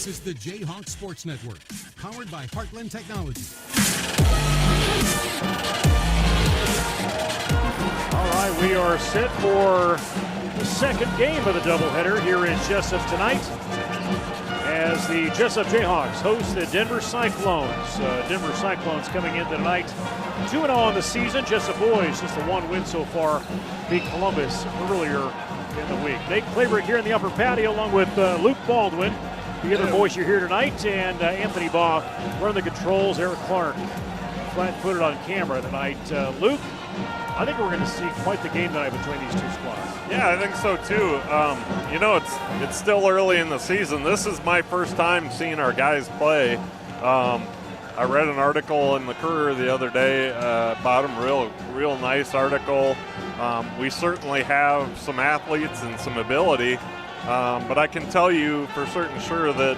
This is the Jayhawk Sports Network, powered by Heartland Technology. All right, we are set for the second game of the doubleheader here in Jesup tonight, as the Jesup Jayhawks host the Denver Cyclones. Denver Cyclones coming in tonight 2-0 on the season. Jesup boys just the one win so far, beat Columbus earlier in the week. Nate Claybrook here in the upper patio along with Luke Baldwin, the other voice you're here tonight, and Anthony Baugh running the controls. Eric Clark flat-footed on camera tonight. Luke, I think we're going to see quite the game tonight between these two squads. Yeah, I think so too. You know, it's still early in the season. This is my first time seeing our guys play. I read an article in the Courier the other day about them, real nice article. We certainly have some athletes and some ability, but I can tell you for certain sure that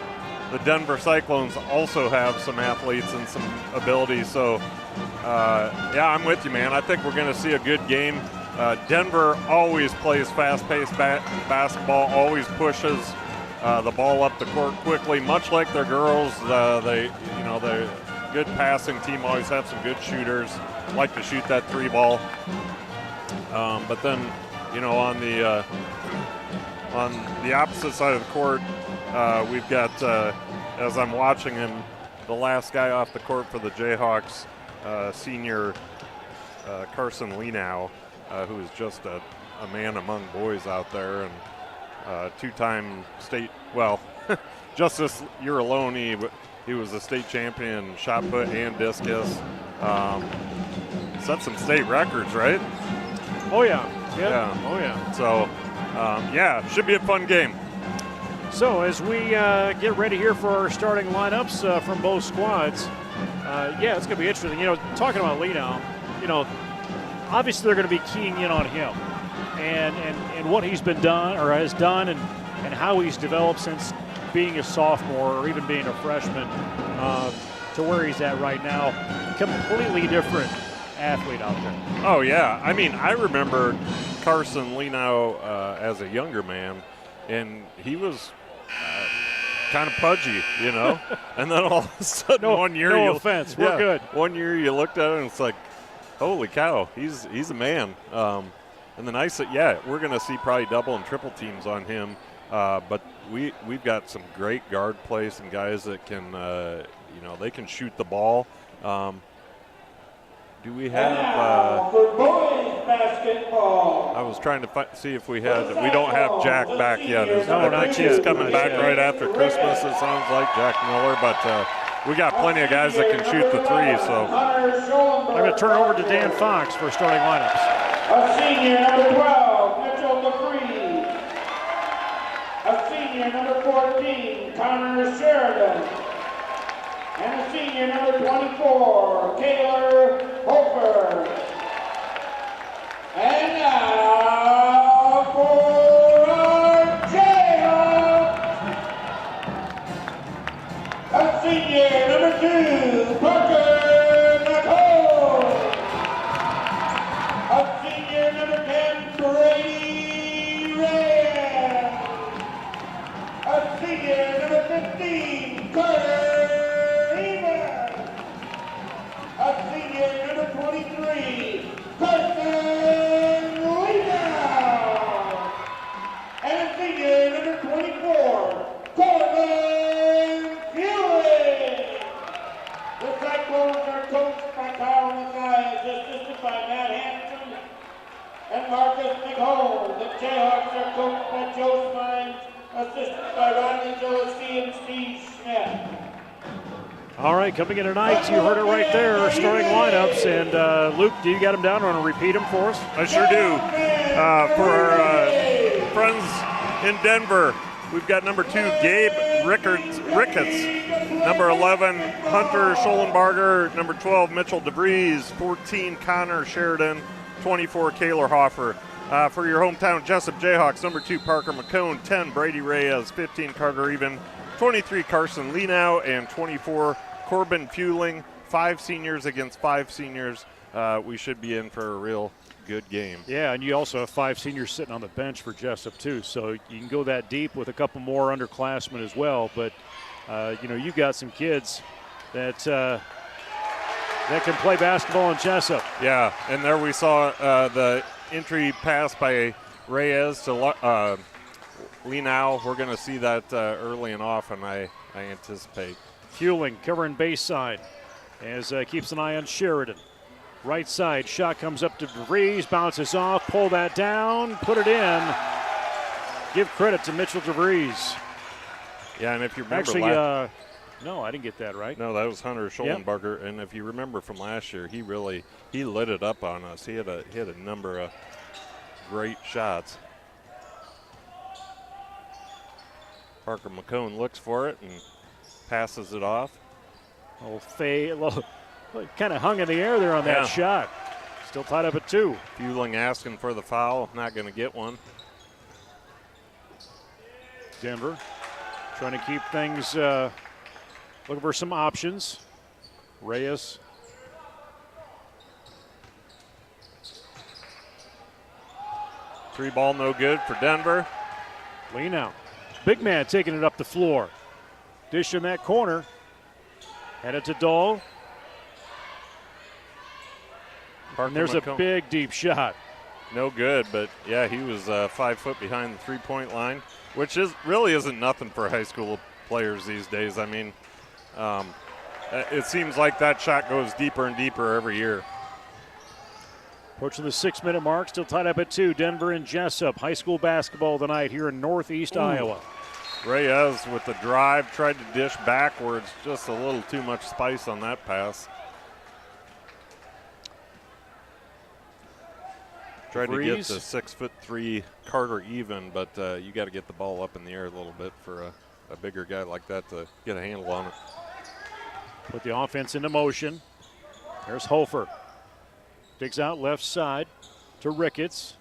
the Denver Cyclones also have some athletes and some ability. So, yeah, I'm with you, man. I think we're going to see a good game. Denver always plays fast-paced basketball, always pushes the ball up the court quickly, much like their girls. They're good passing team, always have some good shooters, like to shoot that three ball. But then, you know, on the opposite side of the court, we've got, as I'm watching him, the last guy off the court for the Jayhawks, senior Carson Lenow, who is just a man among boys out there, and two-time state, well, just this year alone, he was a state champion shot put and discus. Set some state records, right? Oh, yeah. Oh, yeah. So, yeah, should be a fun game. So as we get ready here for our starting lineups from both squads, yeah, it's going to be interesting. You know, talking about Lenow, you know, obviously they're going to be keying in on him and what he's been done or has done and how he's developed since being a sophomore or even being a freshman to where he's at right now. Completely different athlete out there. Oh, yeah. I mean, I remember Carson Lenow as a younger man, and he was kind of pudgy, you know. And then all of a sudden, one year, no offense, we're good. One year you looked at it and it's like, holy cow, he's a man. And then I said, yeah, we're going to see probably double and triple teams on him. But we've got some great guard play, some guys that can, you know, they can shoot the ball. Do we have? For boys basketball. I was trying to see if we had. We don't have Jack back yet. No, I think he's coming back right after Christmas. It sounds like Jack Miller, but we got plenty of guys that can shoot the three. So I'm going to turn over to Dan Fox for starting lineups. A senior, number 12, Mitchell DeFree. A senior, number 14, Connor Sheridan. And a senior, number 24, Taylor Hofer. And now for our Jayhawks, a senior, number 2, Parker Nicole. A senior, number 10, Brady Reyes. A senior, number 15, Carter. A senior, number 23, Carson Lenow. And a senior, number 24, Corbin Fury. The Cyclones are coached by Kyle Mathias, assisted by Matt Hanson and Marcus McHone. The Jayhawks are coached by Joe Spines, assisted by Rodney Gillespie and Steve Schmidt. All right, coming in tonight, you heard it right there, starting lineups. And Luke, do you got them down? Want to repeat them for us? I sure do. For our friends in Denver, we've got number 2, Gabe Ricketts. Number 11, Hunter Schollenbarger. Number 12, Mitchell DeVries. 14, Connor Sheridan. 24, Kaylor Hoffer. For your hometown Jesup Jayhawks, number 2, Parker McCone. 10, Brady Reyes. 15, Carter Even. 23, Carson Lenow. And 24, Corbin Fueling. 5 seniors against 5 seniors. We should be in for a real good game. Yeah, and you also have 5 seniors sitting on the bench for Jesup too, so you can go that deep with a couple more underclassmen as well. But you got some kids that can play basketball in Jesup. Yeah, and there we saw the entry pass by Reyes to Lenau. We're going to see that early and often, I anticipate. Fueling, covering base side, as keeps an eye on Sheridan. Right side, shot comes up to DeVries, bounces off, pull that down, put it in. Give credit to Mitchell DeVries. Yeah, and if you remember Actually, no, I didn't get that right. No, that was Hunter Schollenberger, and if you remember from last year, he lit it up on us. He had a number of great shots. Parker McCone looks for it and passes it off. Kind of hung in the air there on that shot. Still tied up at 2. Fueling asking for the foul, not going to get one. Denver trying to keep things, looking for some options. Reyes. Three ball no good for Denver. Lean out. Big man taking it up the floor. Dish in that corner. Headed to Dahl. And there's a big deep shot. No good, but yeah, he was 5 foot behind the three-point line, which really isn't nothing for high school players these days. I mean, it seems like that shot goes deeper and deeper every year. Approaching the 6-minute mark, still tied up at 2. Denver and Jesup, high school basketball tonight here in Northeast Iowa. Reyes with the drive, tried to dish backwards, just a little too much spice on that pass. Tried to get the 6'3" Carter even, but you got to get the ball up in the air a little bit for a bigger guy like that to get a handle on it. Put the offense into motion. There's Hofer. Digs out left side to Ricketts.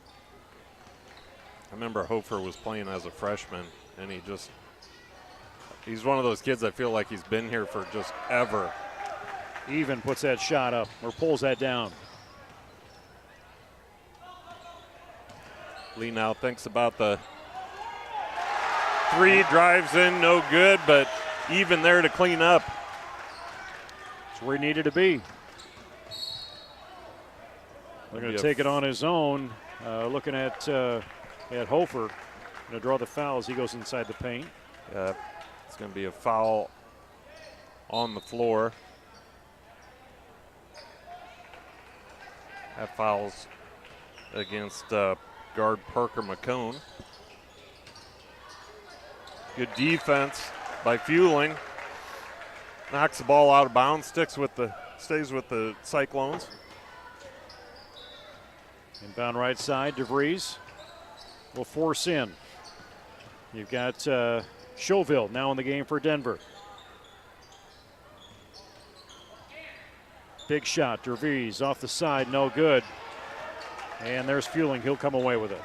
I remember Hofer was playing as a freshman, and he's one of those kids I feel like he's been here for just ever. Even puts that shot up or pulls that down. Lee now thinks about the three, drives in, no good, but even there to clean up. That's where he needed to be. They're going to take it on his own. Looking at Hofer, going to draw the foul as he goes inside the paint. It's going to be a foul on the floor. That foul's against guard Parker McCone. Good defense by Fueling. Knocks the ball out of bounds, stays with the Cyclones. Inbound right side, DeVries will force in. You've got Chauville now in the game for Denver. Big shot, DeVries off the side, no good. And there's Fueling, he'll come away with it.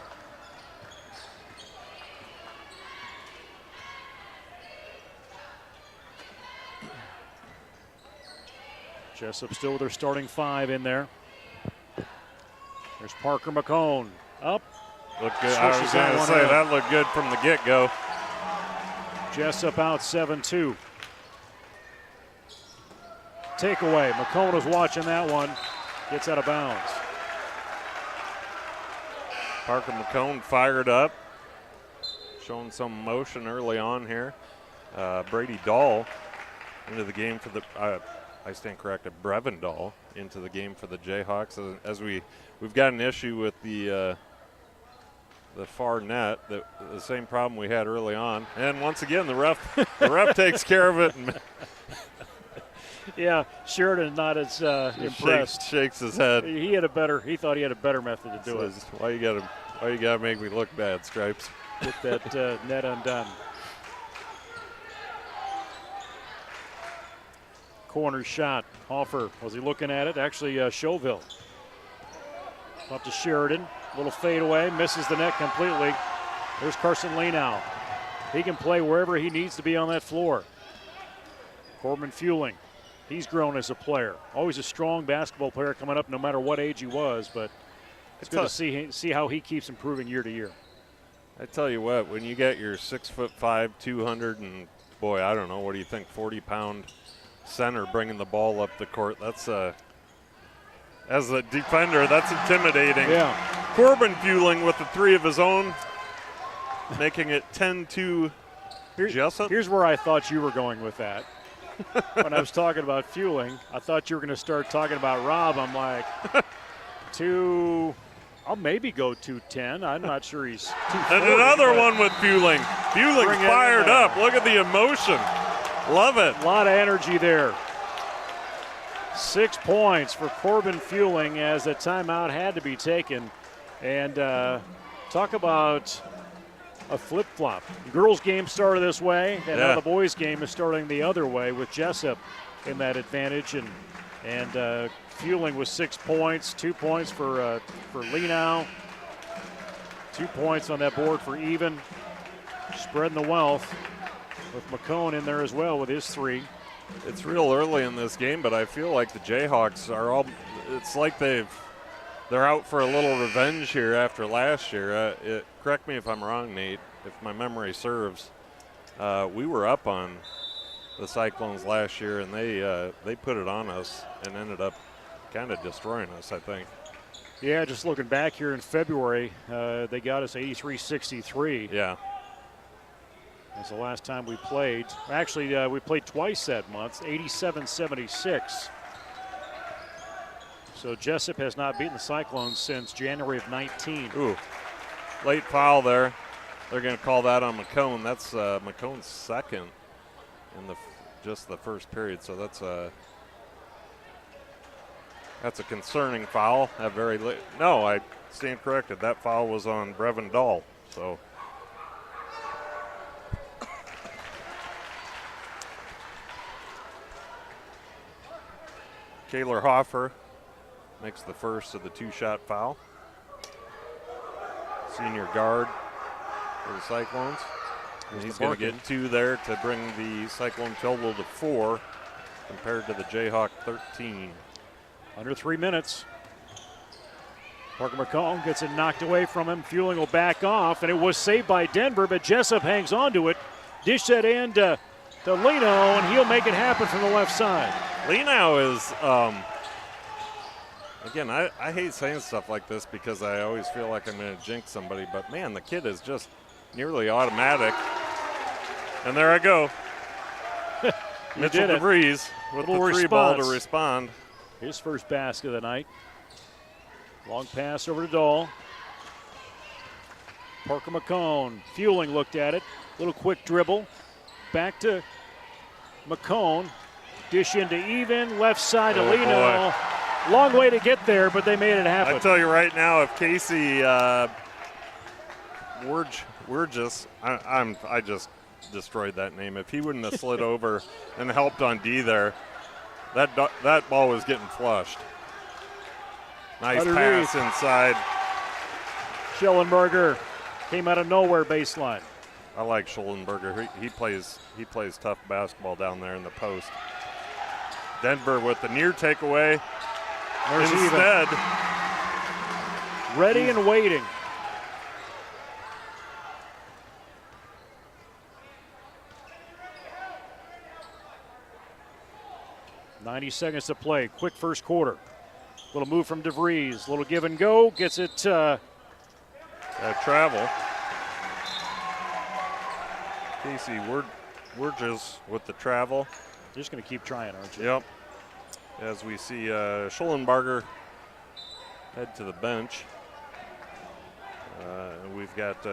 Jesup still with their starting 5 in there. There's Parker McCone up. Looked good. I was going to say that looked good from the get-go. Jesup out 7-2. Takeaway. McCone was watching that one. Gets out of bounds. Parker McCone fired up. Showing some motion early on here. Brady Dahl into the game for the, I stand corrected, Brevin Dahl into the game for the Jayhawks. As we've got an issue with the far net, the same problem we had early on. And once again, the ref takes care of it. And yeah, Sheridan not as impressed. Shakes his head. He thought he had a better method to do it. Why you gotta make me look bad, Stripes? Get that net undone. Corner shot. Hofer, was he looking at it? Actually, Chauville. Up to Sheridan. Little fade away. Misses the net completely. There's Carson Lenau. He can play wherever he needs to be on that floor. Corbin Fueling. He's grown as a player. Always a strong basketball player coming up no matter what age he was, but it's good to see how he keeps improving year to year. I tell you what, when you get your 6'5", boy, I don't know. What do you think? 40-pound center bringing the ball up the court. That's as a defender, that's intimidating. Yeah. Corbin Fueling with the 3 of his own, making it 10-2 Jesup. Here's where I thought you were going with that. When I was talking about Fueling, I thought you were going to start talking about Rob. I'm like, I'll maybe go 210. I'm not sure he's 240. And another one with Fueling. Fueling's fired up. Look at the emotion. Love it. A lot of energy there. 6 points for Corbin Fueling as a timeout had to be taken. And talk about a flip-flop. Girls' game started this way, and now the boys' game is starting the other way with Jesup in that advantage. And Fueling with 6 points, 2 points for Lenau, 2 points on that board for Even. Spreading the wealth with McCone in there as well with his 3. It's real early in this game, but I feel like the Jayhawks are all. It's like they're out for a little revenge here after last year. Correct me if I'm wrong, Nate. If my memory serves, we were up on the Cyclones last year, and they put it on us and ended up kind of destroying us, I think. Yeah, just looking back here in February, they got us 83-63. Yeah. That's the last time we played. Actually, we played twice that month, 87-76. So Jesup has not beaten the Cyclones since January of 19. Ooh, late foul there. They're going to call that on McCone. That's McCone's second in just the first period. So that's a concerning foul. No, I stand corrected. That foul was on Brevin Dahl. So. Kaylor Hoffer makes the first of the 2-shot foul. Senior guard for the Cyclones. And he's going to get 2 there to bring the Cyclone total to 4 compared to the Jayhawk 13. Under 3 minutes. Parker McComb gets it knocked away from him. Fueling will back off, and it was saved by Denver, but Jesup hangs on to it. Dish that in to Leno, and he'll make it happen from the left side. Leno is, again, I hate saying stuff like this because I always feel like I'm going to jinx somebody, but man, the kid is just nearly automatic. And there I go. Mitchell DeVries with the 3-ball to respond. His first basket of the night. Long pass over to Dahl. Parker McCone. Fueling looked at it. Little quick dribble. Back to McCone. Dish into Even. Left side to Leno. Long way to get there, but they made it happen. I tell you right now, if Casey Wurgis, I just destroyed that name. If he wouldn't have slid over and helped on D there, that ball was getting flushed. Nice pass inside. Schellenberger came out of nowhere baseline. I like Schellenberger. He plays tough basketball down there in the post. Denver with the near takeaway. Instead, ready and waiting. .90 seconds to play. Quick first quarter. Little move from DeVries. Little give and go. Gets it. Travel. Casey Wurgis with the travel. You're just going to keep trying, aren't you? Yep. As we see Schellenberger head to the bench. And we've got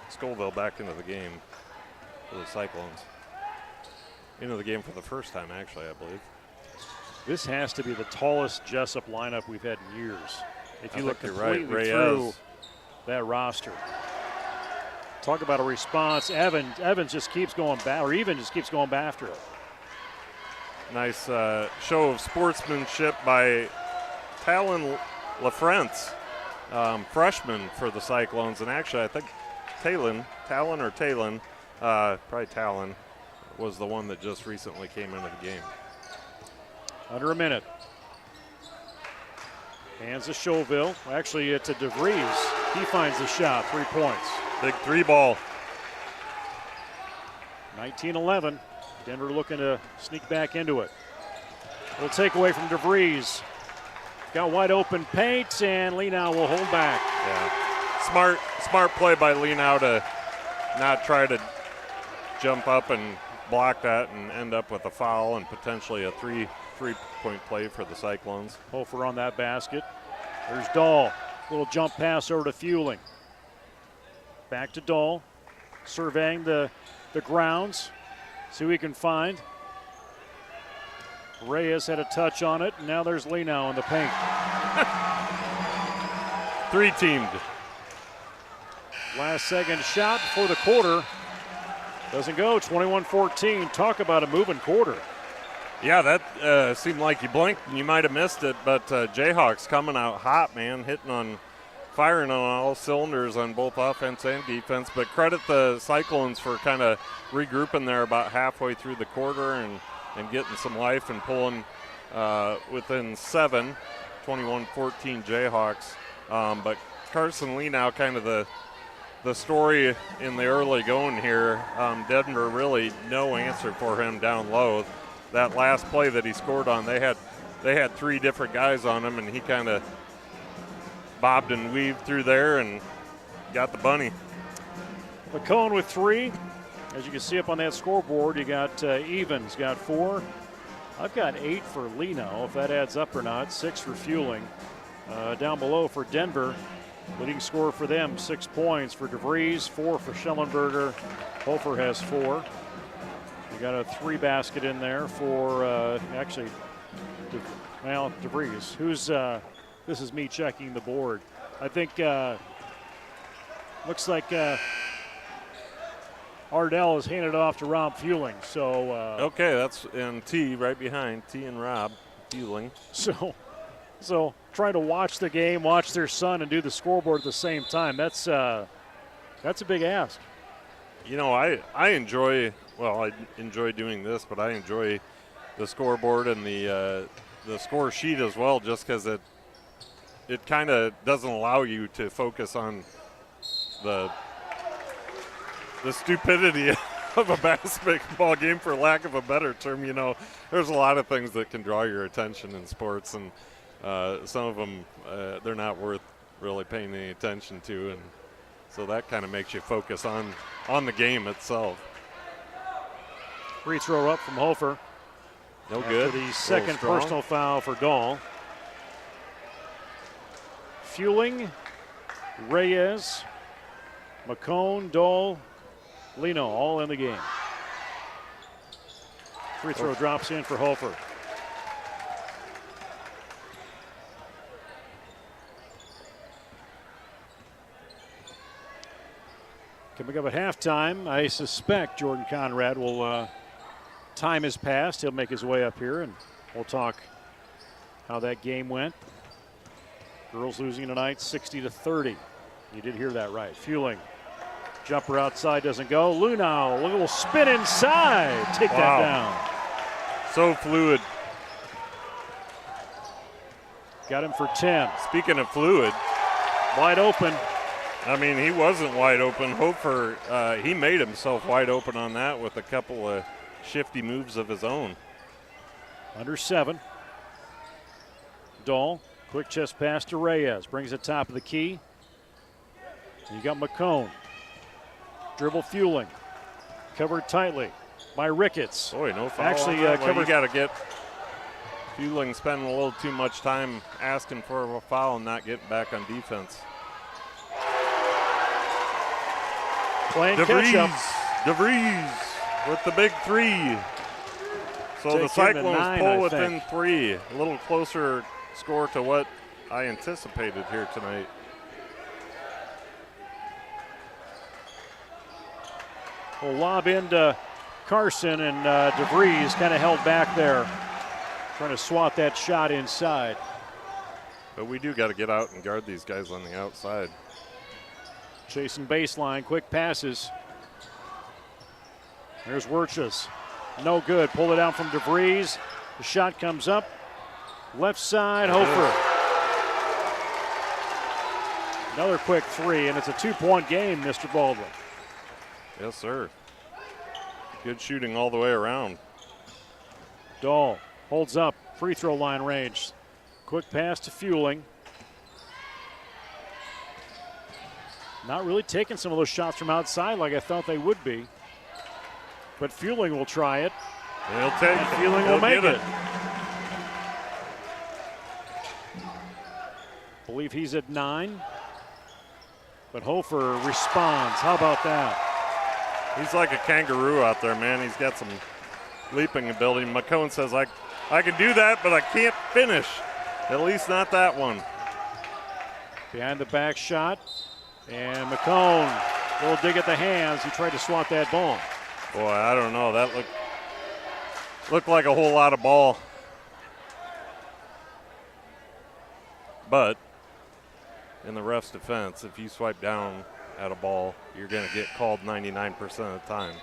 Scoville back into the game for the Cyclones. Into the game for the first time, actually, I believe. This has to be the tallest Jesup lineup we've had in years. If you look completely right. through that roster. Talk about a response. Evans just keeps going back, or Even just keeps going back after it. Nice show of sportsmanship by Talon LaFrance, freshman for the Cyclones. And actually, I think Talon, probably Talon, was the one that just recently came into the game. Under a minute. Hands to Schoville. Actually, it's to DeVries. He finds the shot. 3 points. Big 3-ball. 19-11. Denver looking to sneak back into it. Little takeaway from DeVries. Got wide open paint, and Lenau will hold back. Yeah. Smart play by Lenau to not try to jump up and block that and end up with a foul and potentially a three-point play for the Cyclones. Hofer on that basket. There's Dahl. Little jump pass over to Fueling. Back to Dahl. Surveying the grounds. See what we can find. Reyes had a touch on it, and now there's Lenau in the paint. Three-teamed. Last second shot before the quarter. Doesn't go, 21-14. Talk about a moving quarter. Yeah, that seemed like you blinked and you might have missed it, but Jayhawks coming out hot, man, firing on all cylinders on both offense and defense. But credit the Cyclones for kind of regrouping there about halfway through the quarter and getting some life and pulling within 7, 21-14 Jayhawks. But Carson Lenau, kind of the story in the early going here. Denver really no answer for him down low. That last play that he scored on, they had 3 different guys on him, and he kind of bobbed and weaved through there and got the bunny. McCone with 3. As you can see up on that scoreboard, you got Evans got 4. I've got 8 for Lenau, if that adds up or not. 6 for Fueling. Down below for Denver, leading scorer for them, 6 points for DeVries, 4 for Schellenberger. Hofer has 4. You got a 3 basket in there for DeVries. Who's this is me checking the board. I think looks like Ardell has handed off to Rob Fueling. So okay, that's in T right behind T and Rob Fueling. So trying to watch the game, watch their son, and do the scoreboard at the same time. That's a big ask. You know, I enjoy doing this, but I enjoy the scoreboard and the score sheet as well, just because it kind of doesn't allow you to focus on the stupidity of a basketball game, for lack of a better term. You know, there's a lot of things that can draw your attention in sports, and some of them they're not worth really paying any attention to, and so that kind of makes you focus on the game itself. Free throw up from Hofer. No good. The second personal foul for Dahl. Fueling, Reyes, McCone, Dahl, Lenau all in the game. Free throw drops in for Hofer. Coming up at halftime, I suspect Jordan Conrad will, time has passed. He'll make his way up here, and we'll talk how that game went. Girls losing tonight 60-30. You did hear that right. Fueling. Jumper outside doesn't go. Lenau, a little spin inside. Take that down. So fluid. Got him for 10. Speaking of fluid. Wide open. I mean, he wasn't wide open. Hofer, he made himself wide open on that with a couple of shifty moves of his own. Under 7. Dahl, quick chest pass to Reyes. Brings it top of the key. You got McCone. Dribble Fueling. Covered tightly by Ricketts. Boy, no foul. Actually, covered. You got to get Fueling spending a little too much time asking for a foul and not getting back on defense. Playing catch-up. DeVries with the big 3. So the Cyclones pull within 3. A little closer score to what I anticipated here tonight. Well, lob into Carson, and DeVries kind of held back there, trying to swat that shot inside. But we do got to get out and guard these guys on the outside. Chasing baseline, quick passes. There's Wirchus. No good. Pulled it down from DeVries. The shot comes up. Left side, Hofer. Another quick 3, and it's a 2-point game, Mr. Baldwin. Yes, sir. Good shooting all the way around. Dahl holds up, free throw line range. Quick pass to Fueling. Not really taking some of those shots from outside like I thought they would be. But Fueling will try it. He'll take it. Fueling will make it. Believe he's at 9. But Hofer responds. How about that? He's like a kangaroo out there, man. He's got some leaping ability. McCone says, I can do that, but I can't finish. At least not that one. Behind the back shot. And McCone, little dig at the hands. He tried to swat that ball. Boy, I don't know. That looked like a whole lot of ball. But in the ref's defense, if you swipe down at a ball, you're going to get called 99% of the time.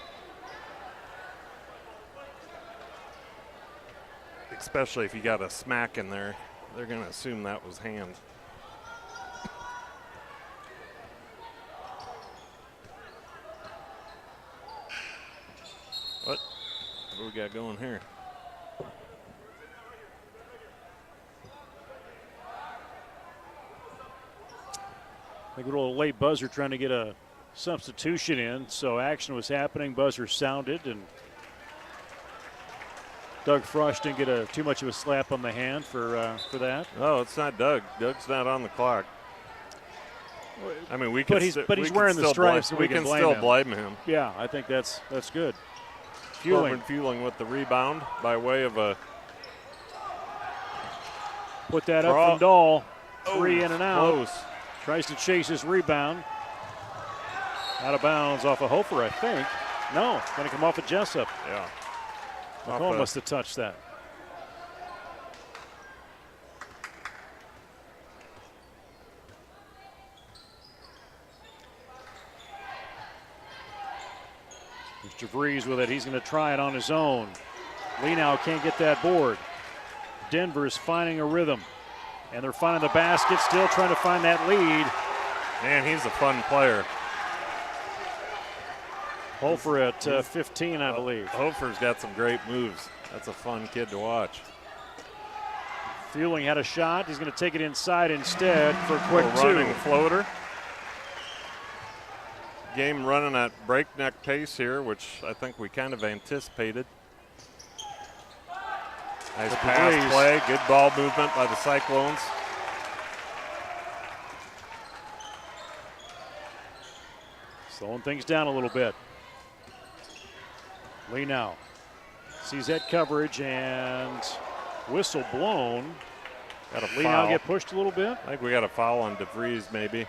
Especially if you got a smack in there, they're going to assume that was hand. What do we got going here? I think a little late buzzer trying to get a substitution in, so action was happening. Buzzer sounded, and Doug Frush didn't get too much of a slap on the hand for that. Oh, it's not Doug. Doug's not on the clock. I mean, we can. But he's wearing the stripes, so we can still blame him. Yeah, I think that's good. Fueling with the rebound by way of a. Put that up from Dahl. 3 in and out. Close. Tries to chase his rebound. Out of bounds off of Hofer, I think. No, it's going to come off of Jesup. Yeah. McCall must have touched that. Mr. Vrees with it. He's going to try it on his own. Lee now can't get that board. Denver is finding a rhythm. And they're finding the basket, still trying to find that lead. Man, he's a fun player. Hofer at 15, I believe. Hofer's got some great moves. That's a fun kid to watch. Fueling had a shot. He's going to take it inside instead for a quick running two. Floater. Game running at breakneck pace here, which I think we kind of anticipated. Nice pass play, good ball movement by the Cyclones. Slowing things down a little bit. Lee now sees that coverage and whistle blown. Got a Lee now get pushed a little bit. I think we got a foul on DeVries maybe.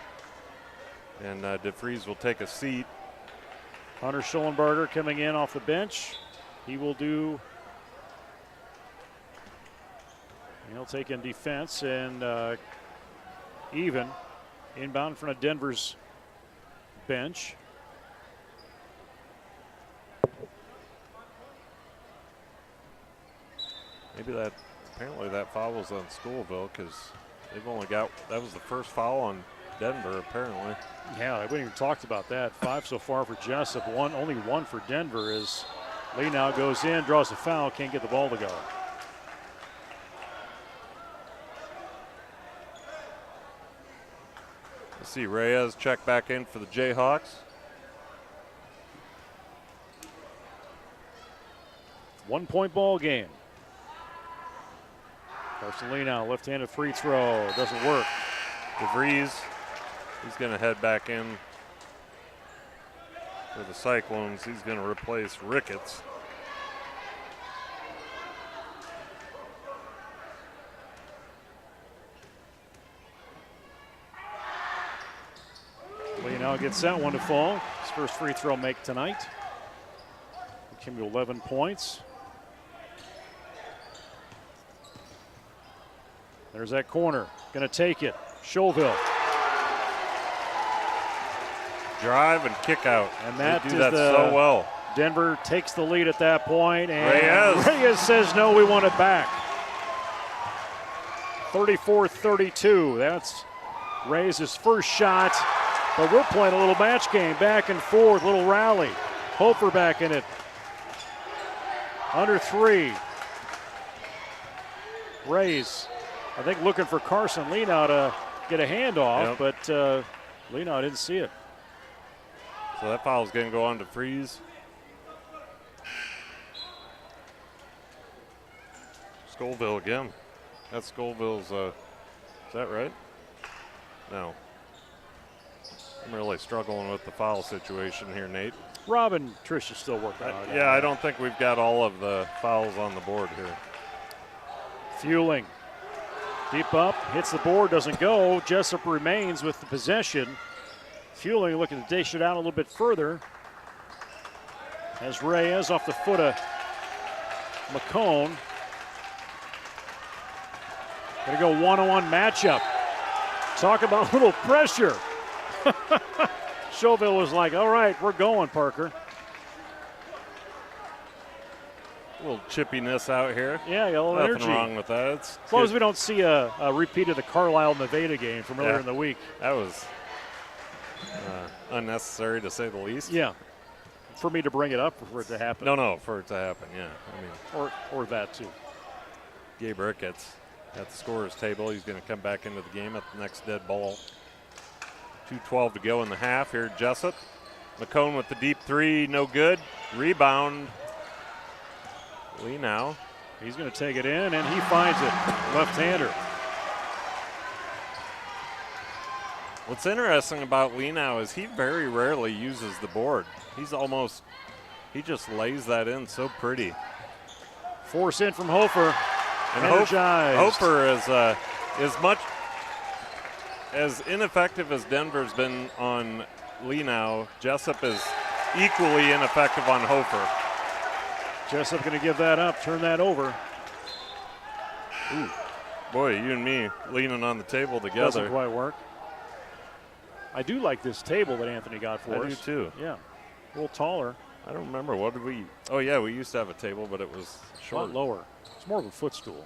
And DeVries will take a seat. Hunter Schollenberger coming in off the bench. He will do. He'll take in defense and even inbound in front of Denver's bench. Apparently that foul was on Schoolville because they've only got, that was the first foul on Denver apparently. Yeah, we haven't even talked about that. 5 so far for Jesup, only one for Denver as Lee now goes in, draws a foul, can't get the ball to go. Let's see, Reyes check back in for the Jayhawks. 1 point ball game. Carson Lee now, left-handed free throw, doesn't work. DeVries, he's going to head back in for the Cyclones. He's going to replace Ricketts. Lee now gets that one to fall. His first free throw make tonight. He came to 11 points. There's that corner. Going to take it. Schoville. Drive and kick out. And that they do that so well. Denver takes the lead at that point, and Reyes says no, we want it back. 34-32. That's Reyes' first shot, but we're playing a little match game, back and forth, little rally. Hofer back in it. Under 3. Rays, I think, looking for Carson Lenow to get a handoff, but Lenow didn't see it. So that foul's going to go on to Freeze. Scoville again. That's Scoville's, is that right? No. I'm really struggling with the foul situation here, Nate. Rob and Trish is still working on it. Yeah, I don't think we've got all of the fouls on the board here. Fueling. Deep up, hits the board, doesn't go. Jesup remains with the possession. Fueling looking to dish it out a little bit further. As Reyes off the foot of McCone. Gonna go one-on-one matchup. Talk about a little pressure. Schoville was like, all right, we're going, Parker. A little chippiness out here. Yeah, a little Nothing energy. wrong with that. As long as we don't see a repeat of the Carlisle-Nevada game from earlier in the week. That was unnecessary, to say the least. Yeah. For me to bring it up or for it to happen? No, for it to happen, yeah. I mean, or that too. Gabe Ricketts at the scorer's table. He's going to come back into the game at the next dead ball. 2:12 to go in the half here at Jesup. McCone with the deep 3, no good. Rebound. Lenow. He's going to take it in, and he finds it. Left-hander. What's interesting about Lenow is he very rarely uses the board. He just lays that in so pretty. Force in from Hofer. And Energized. Hofer is much as ineffective as Denver's been on Lenow. Jesup is equally ineffective on Hofer. Jesup going to give that up, turn that over. Ooh, boy, you and me leaning on the table together. Doesn't quite work. I do like this table that Anthony got for us. I do too. Yeah, a little taller. I don't remember. What did we? Oh yeah, we used to have a table, but it was short. A lot lower. It's more of a footstool.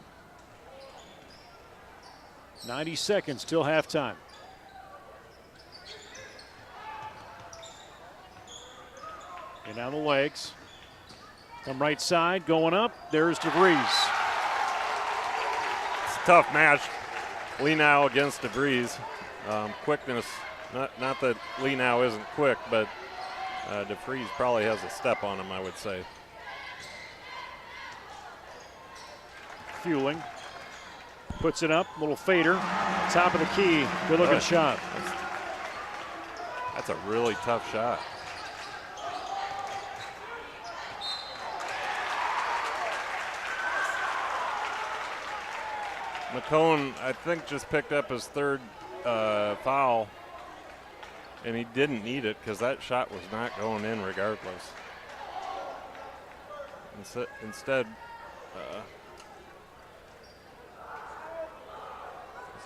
90 seconds till halftime. And down the legs. Come right side, going up. There's DeVries. It's a tough match. Lenow against DeVries. Quickness. Not that Lenow isn't quick, but DeVries probably has a step on him, I would say. Fueling. Puts it up, little fader. Top of the key. Good looking shot. That's a really tough shot. McCone, I think, just picked up his third foul, and he didn't need it because that shot was not going in regardless. Instead,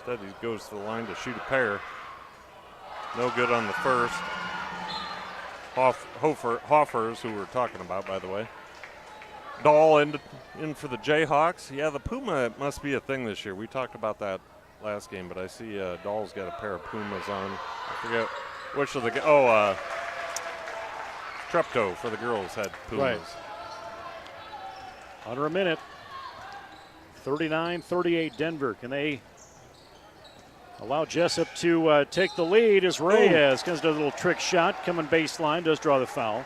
he goes to the line to shoot a pair. No good on the first. Hoffers, who we're talking about, by the way. Dahl in for the Jayhawks. Yeah, the Puma must be a thing this year. We talked about that last game, but I see Dahl's got a pair of Pumas on. I forget which of the Treptow for the girls had Pumas. Right. Under a minute. 39-38 Denver. Can they allow Jesup to take the lead as Reyes does a little trick shot, coming baseline, does draw the foul.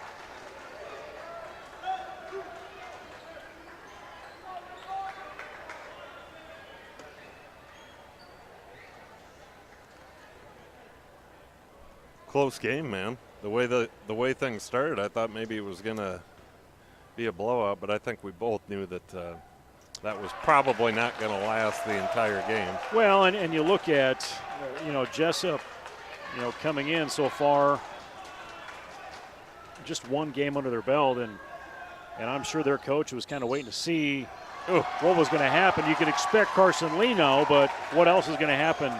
Close game, man. The way things started, I thought maybe it was gonna be a blowout, but I think we both knew that that was probably not going to last the entire game. Well, and you look at Jesup, coming in so far, just one game under their belt, and I'm sure their coach was kind of waiting to see what was going to happen. You could expect Carson Lenow, but what else is going to happen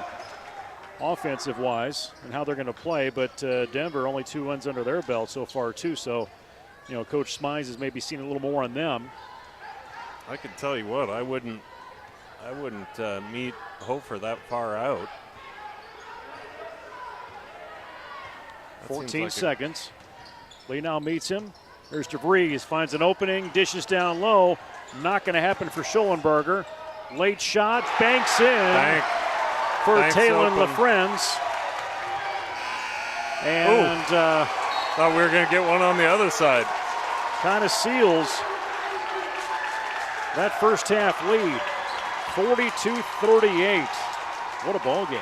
offensive-wise and how they're going to play. But Denver only 2 wins under their belt so far, too. So, Coach Smize has maybe seen a little more on them. I can tell you what, I wouldn't meet Hofer that far out. 14 seconds. Lenow meets him. There's DeVries, finds an opening, dishes down low. Not going to happen for Schollenberger. Late shot, banks in for Taylor LaFrenz. And thought we were going to get one on the other side. Kind of seals that first half lead. 42-38. What a ball game.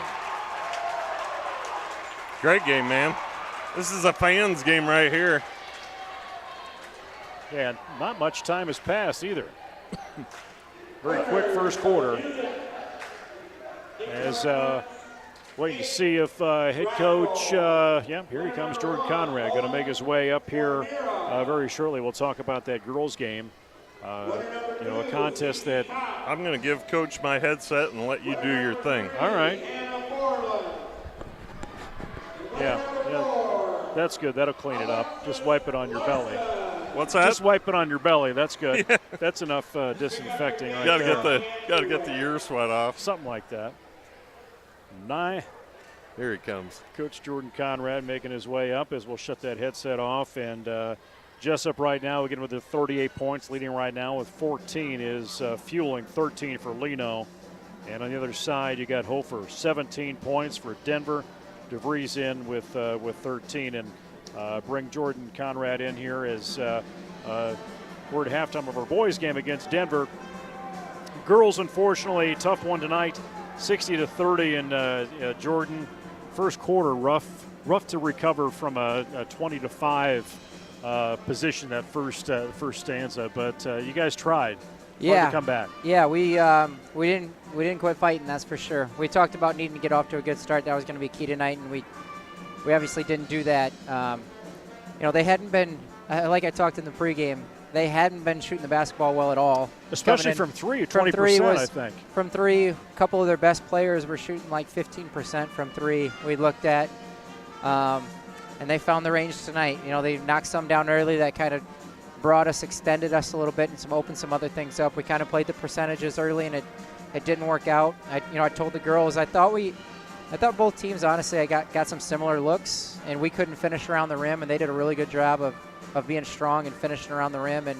Great game, man. This is a fans game right here. Yeah, not much time has passed either. Very quick first quarter. As waiting to see if head coach, here he comes, Jordan Conrad, going to make his way up here very shortly. We'll talk about that girls game. A contest that I'm going to give Coach my headset and let you do your thing. All right. Yeah, that's good. That'll clean it up. Just wipe it on your belly. What's that? Just wipe it on your belly. That's good. Yeah. That's enough disinfecting right there. Gotta get the ear sweat off. Something like that. Here he comes. Coach Jordan Conrad making his way up as we'll shut that headset off. And Jesup right now, again with the 38 points, leading right now with 14, is fueling 13 for Leno. And on the other side, you got Hofer, 17 points for Denver. DeVries in with 13. And bring Jordan Conrad in here as we're at halftime of our boys game against Denver. Girls, unfortunately, tough one tonight, 60-30 in Jordan. First quarter, rough to recover from a 20-5 position that first stanza, but you guys tried. Hard to come back. Yeah, we didn't quit fighting, that's for sure. We talked about needing to get off to a good start. That was going to be key tonight, and we obviously didn't do that. They hadn't been, like I talked in the pregame, they hadn't been shooting the basketball well at all. Especially from three, 20%, I think. From three, a couple of their best players were shooting like 15% from three. We looked at, and they found the range tonight. They knocked some down early that kind of extended us a little bit, and opened some other things up. We kind of played the percentages early, and it didn't work out. I told the girls, I thought both teams, honestly, I got some similar looks, and we couldn't finish around the rim, and they did a really good job of being strong and finishing around the rim. And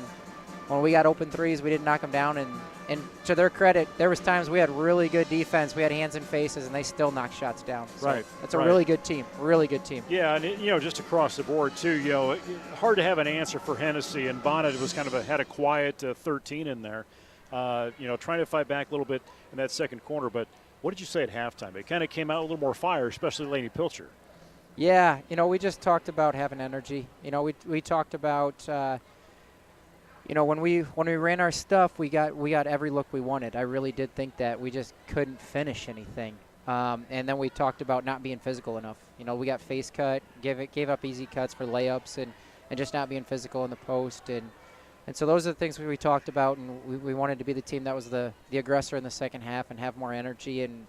when we got open threes, we didn't knock them down. And to their credit, there was times we had really good defense. We had hands and faces, and they still knocked shots down. So right. That's a really good team. Really good team. Yeah, and just across the board too. Hard to have an answer for Hennessy, and Bonnet was kind of had a quiet 13 in there. Trying to fight back a little bit in that second quarter. But what did you say at halftime? It kind of came out a little more fire, especially Lainey Pilcher. Yeah, we just talked about having energy. We talked about. When we ran our stuff, we got every look we wanted. I really did think that we just couldn't finish anything. And then we talked about not being physical enough. We got face cut, gave up easy cuts for layups, and just not being physical in the post. And so those are the things we talked about, and we wanted to be the team that was the aggressor in the second half and have more energy. And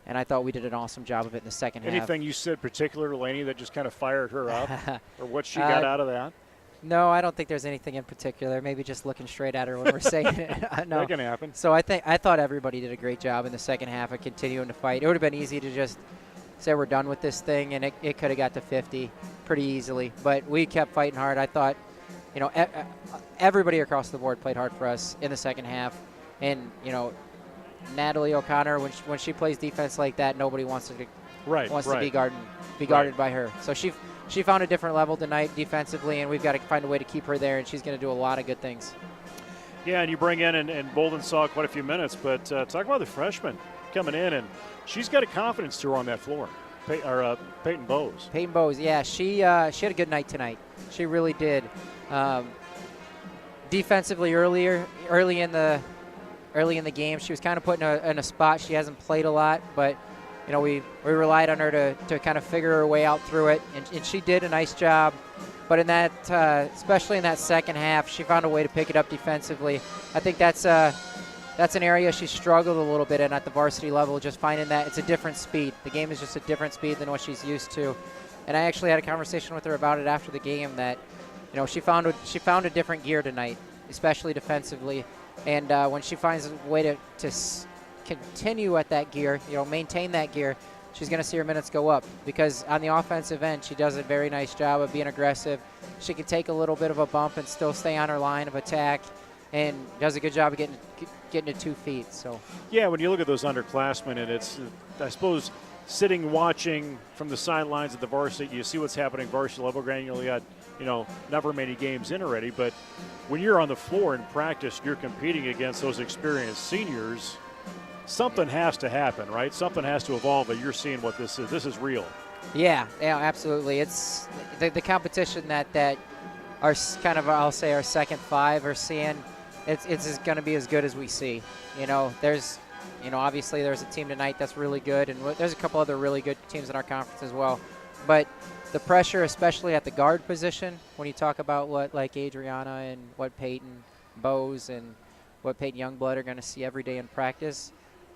I thought we did an awesome job of it in the second half. Anything you said particular, Lainey, that just kind of fired her up, or what she got out of that? No, I don't think there's anything in particular. Maybe just looking straight at her when we're saying it. No. That can happen. So I thought everybody did a great job in the second half of continuing to fight. It would have been easy to just say we're done with this thing, and it could have got to 50 pretty easily. But we kept fighting hard. I thought, everybody across the board played hard for us in the second half. And, Natalie O'Connor, when she plays defense like that, nobody wants to be guarded by her. So she found a different level tonight defensively, and we've got to find a way to keep her there, and she's going to do a lot of good things. Yeah, and you bring in, and Bolden saw quite a few minutes, but talk about the freshman coming in, and she's got a confidence to her on that floor. Peyton Bowes. Peyton Bowes, yeah, she had a good night tonight. She really did. Defensively, early in the game, she was kind of put in a spot. She hasn't played a lot, but we relied on her to kind of figure her way out through it, and she did a nice job. But in that, especially in that second half, she found a way to pick it up defensively. I think that's an area she struggled a little bit in at the varsity level, just finding that it's a different speed. The game is just a different speed than what she's used to. And I actually had a conversation with her about it after the game that, she found a different gear tonight, especially defensively. And when she finds a way to continue at that gear, maintain that gear, she's going to see her minutes go up, because on the offensive end, she does a very nice job of being aggressive. She can take a little bit of a bump and still stay on her line of attack, and does a good job of getting to 2 feet. So yeah, when you look at those underclassmen, and it's, I suppose, sitting watching from the sidelines at the varsity, you see what's happening varsity level. Granted, you only got, never many games in already, but when you're on the floor in practice, you're competing against those experienced seniors. Something has to happen, right? Something has to evolve, but you're seeing what this is. This is real. Yeah, absolutely. It's the competition that our kind of, I'll say, our second 5 are seeing. It's going to be as good as we see. There's, obviously there's a team tonight that's really good, and there's a couple other really good teams in our conference as well. But the pressure, especially at the guard position, when you talk about what like Adriana and what Peyton Bowes and what Peyton Youngblood are going to see every day in practice,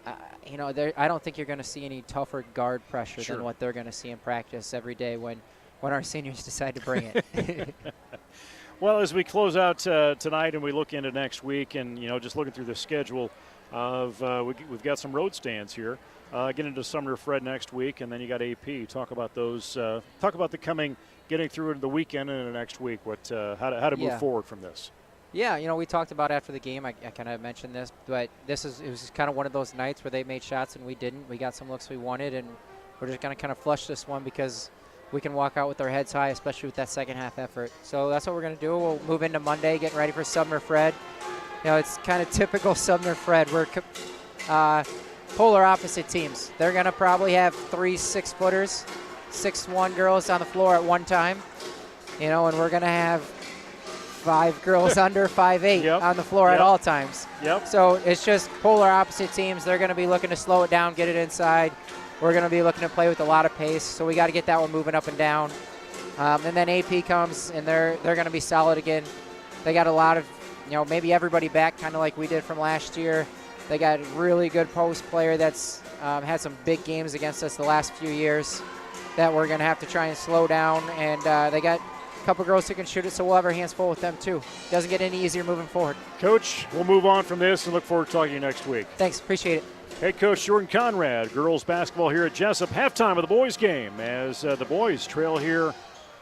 I don't think you're going to see any tougher guard pressure than what they're going to see in practice every day when our seniors decide to bring it. Well, as we close out tonight and we look into next week, and just looking through the schedule of we've got some road stands here. Get into Sumner Fred next week, and then you got AP. Talk about those. Talk about getting through into the weekend and the next week. How to move forward from this. Yeah, we talked about after the game. I kind of mentioned this, but it was kind of one of those nights where they made shots and we didn't. We got some looks we wanted, and we're just going to kind of flush this one because we can walk out with our heads high, especially with that second half effort. So that's what we're going to do. We'll move into Monday, getting ready for Sumner Fred. It's kind of typical Sumner Fred. We're polar opposite teams. They're going to probably have 3 6-footers, 6'1" girls on the floor at one time, and we're going to have 5 girls under 5'8" on the floor at all times. So it's just polar opposite teams. They're going to be looking to slow it down, get it inside. We're going to be looking to play with a lot of pace, so we got to get that one moving up and down. And then AP comes, and they're going to be solid again. They got a lot of, maybe everybody back, kind of like we did from last year. They got a really good post player that's had some big games against us the last few years that we're going to have to try and slow down. And they got a couple girls who can shoot it, so we'll have our hands full with them too. Doesn't get any easier moving forward. Coach, we'll move on from this and look forward to talking to you next week. Thanks, appreciate it. Head coach Jordan Conrad, girls basketball here at Jesup. Halftime of the boys game as the boys trail here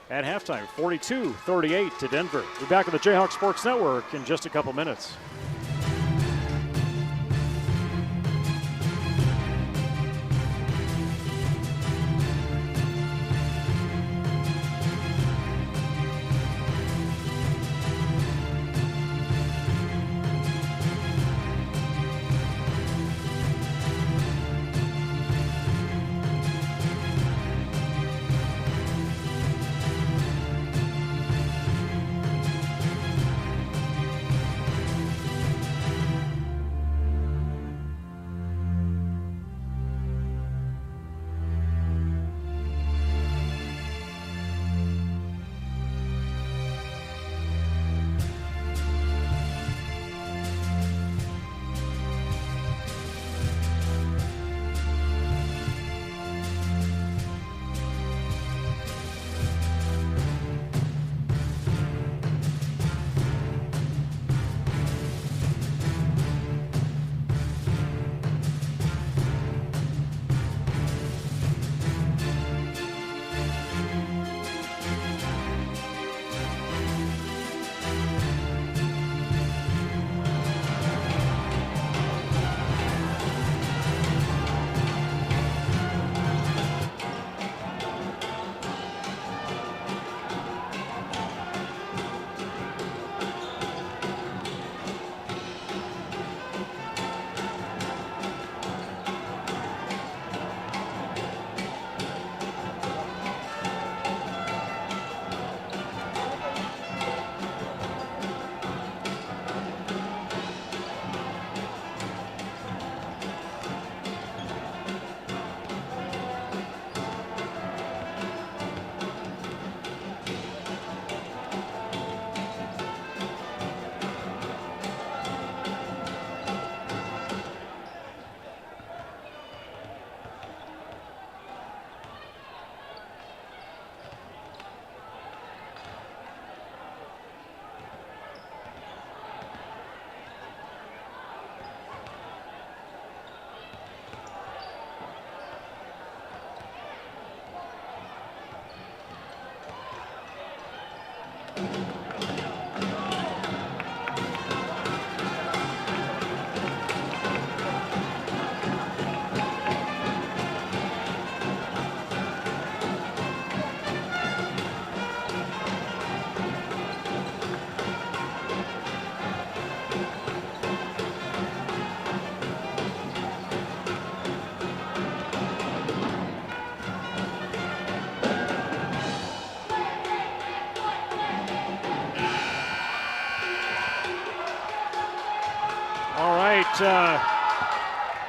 at halftime, 42-38 to Denver. We'll be back on the Jayhawk Sports Network in just a couple minutes.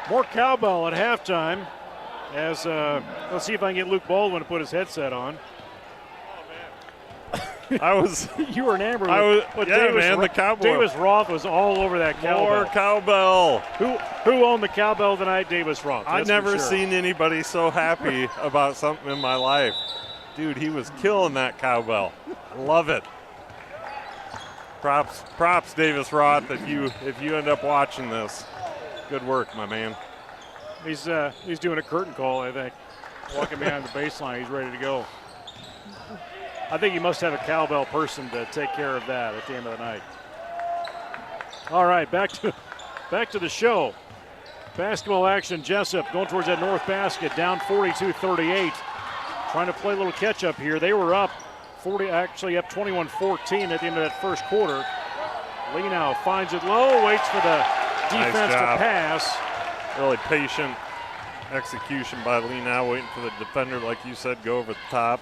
More cowbell at halftime as let's see if I can get Luke Baldwin to put his headset on. You were enamored with the cowbell. Davis Roth was all over that cowbell. More cowbell. Who owned the cowbell tonight? Davis Roth. I've never seen anybody so happy about something in my life. Dude, he was killing that cowbell. I love it. Props, Davis Roth, if you end up watching this. Good work, my man. He's doing a curtain call, I think. Walking behind the baseline, he's ready to go. I think he must have a cowbell person to take care of that at the end of the night. All right, back to the show. Basketball action. Jesup going towards that north basket, down 42-38. Trying to play a little catch up here. They were up 21-14 at the end of that first quarter. Lee now finds it low, waits for the defense to pass. Really patient execution by Lee now, waiting for the defender, like you said, go over the top.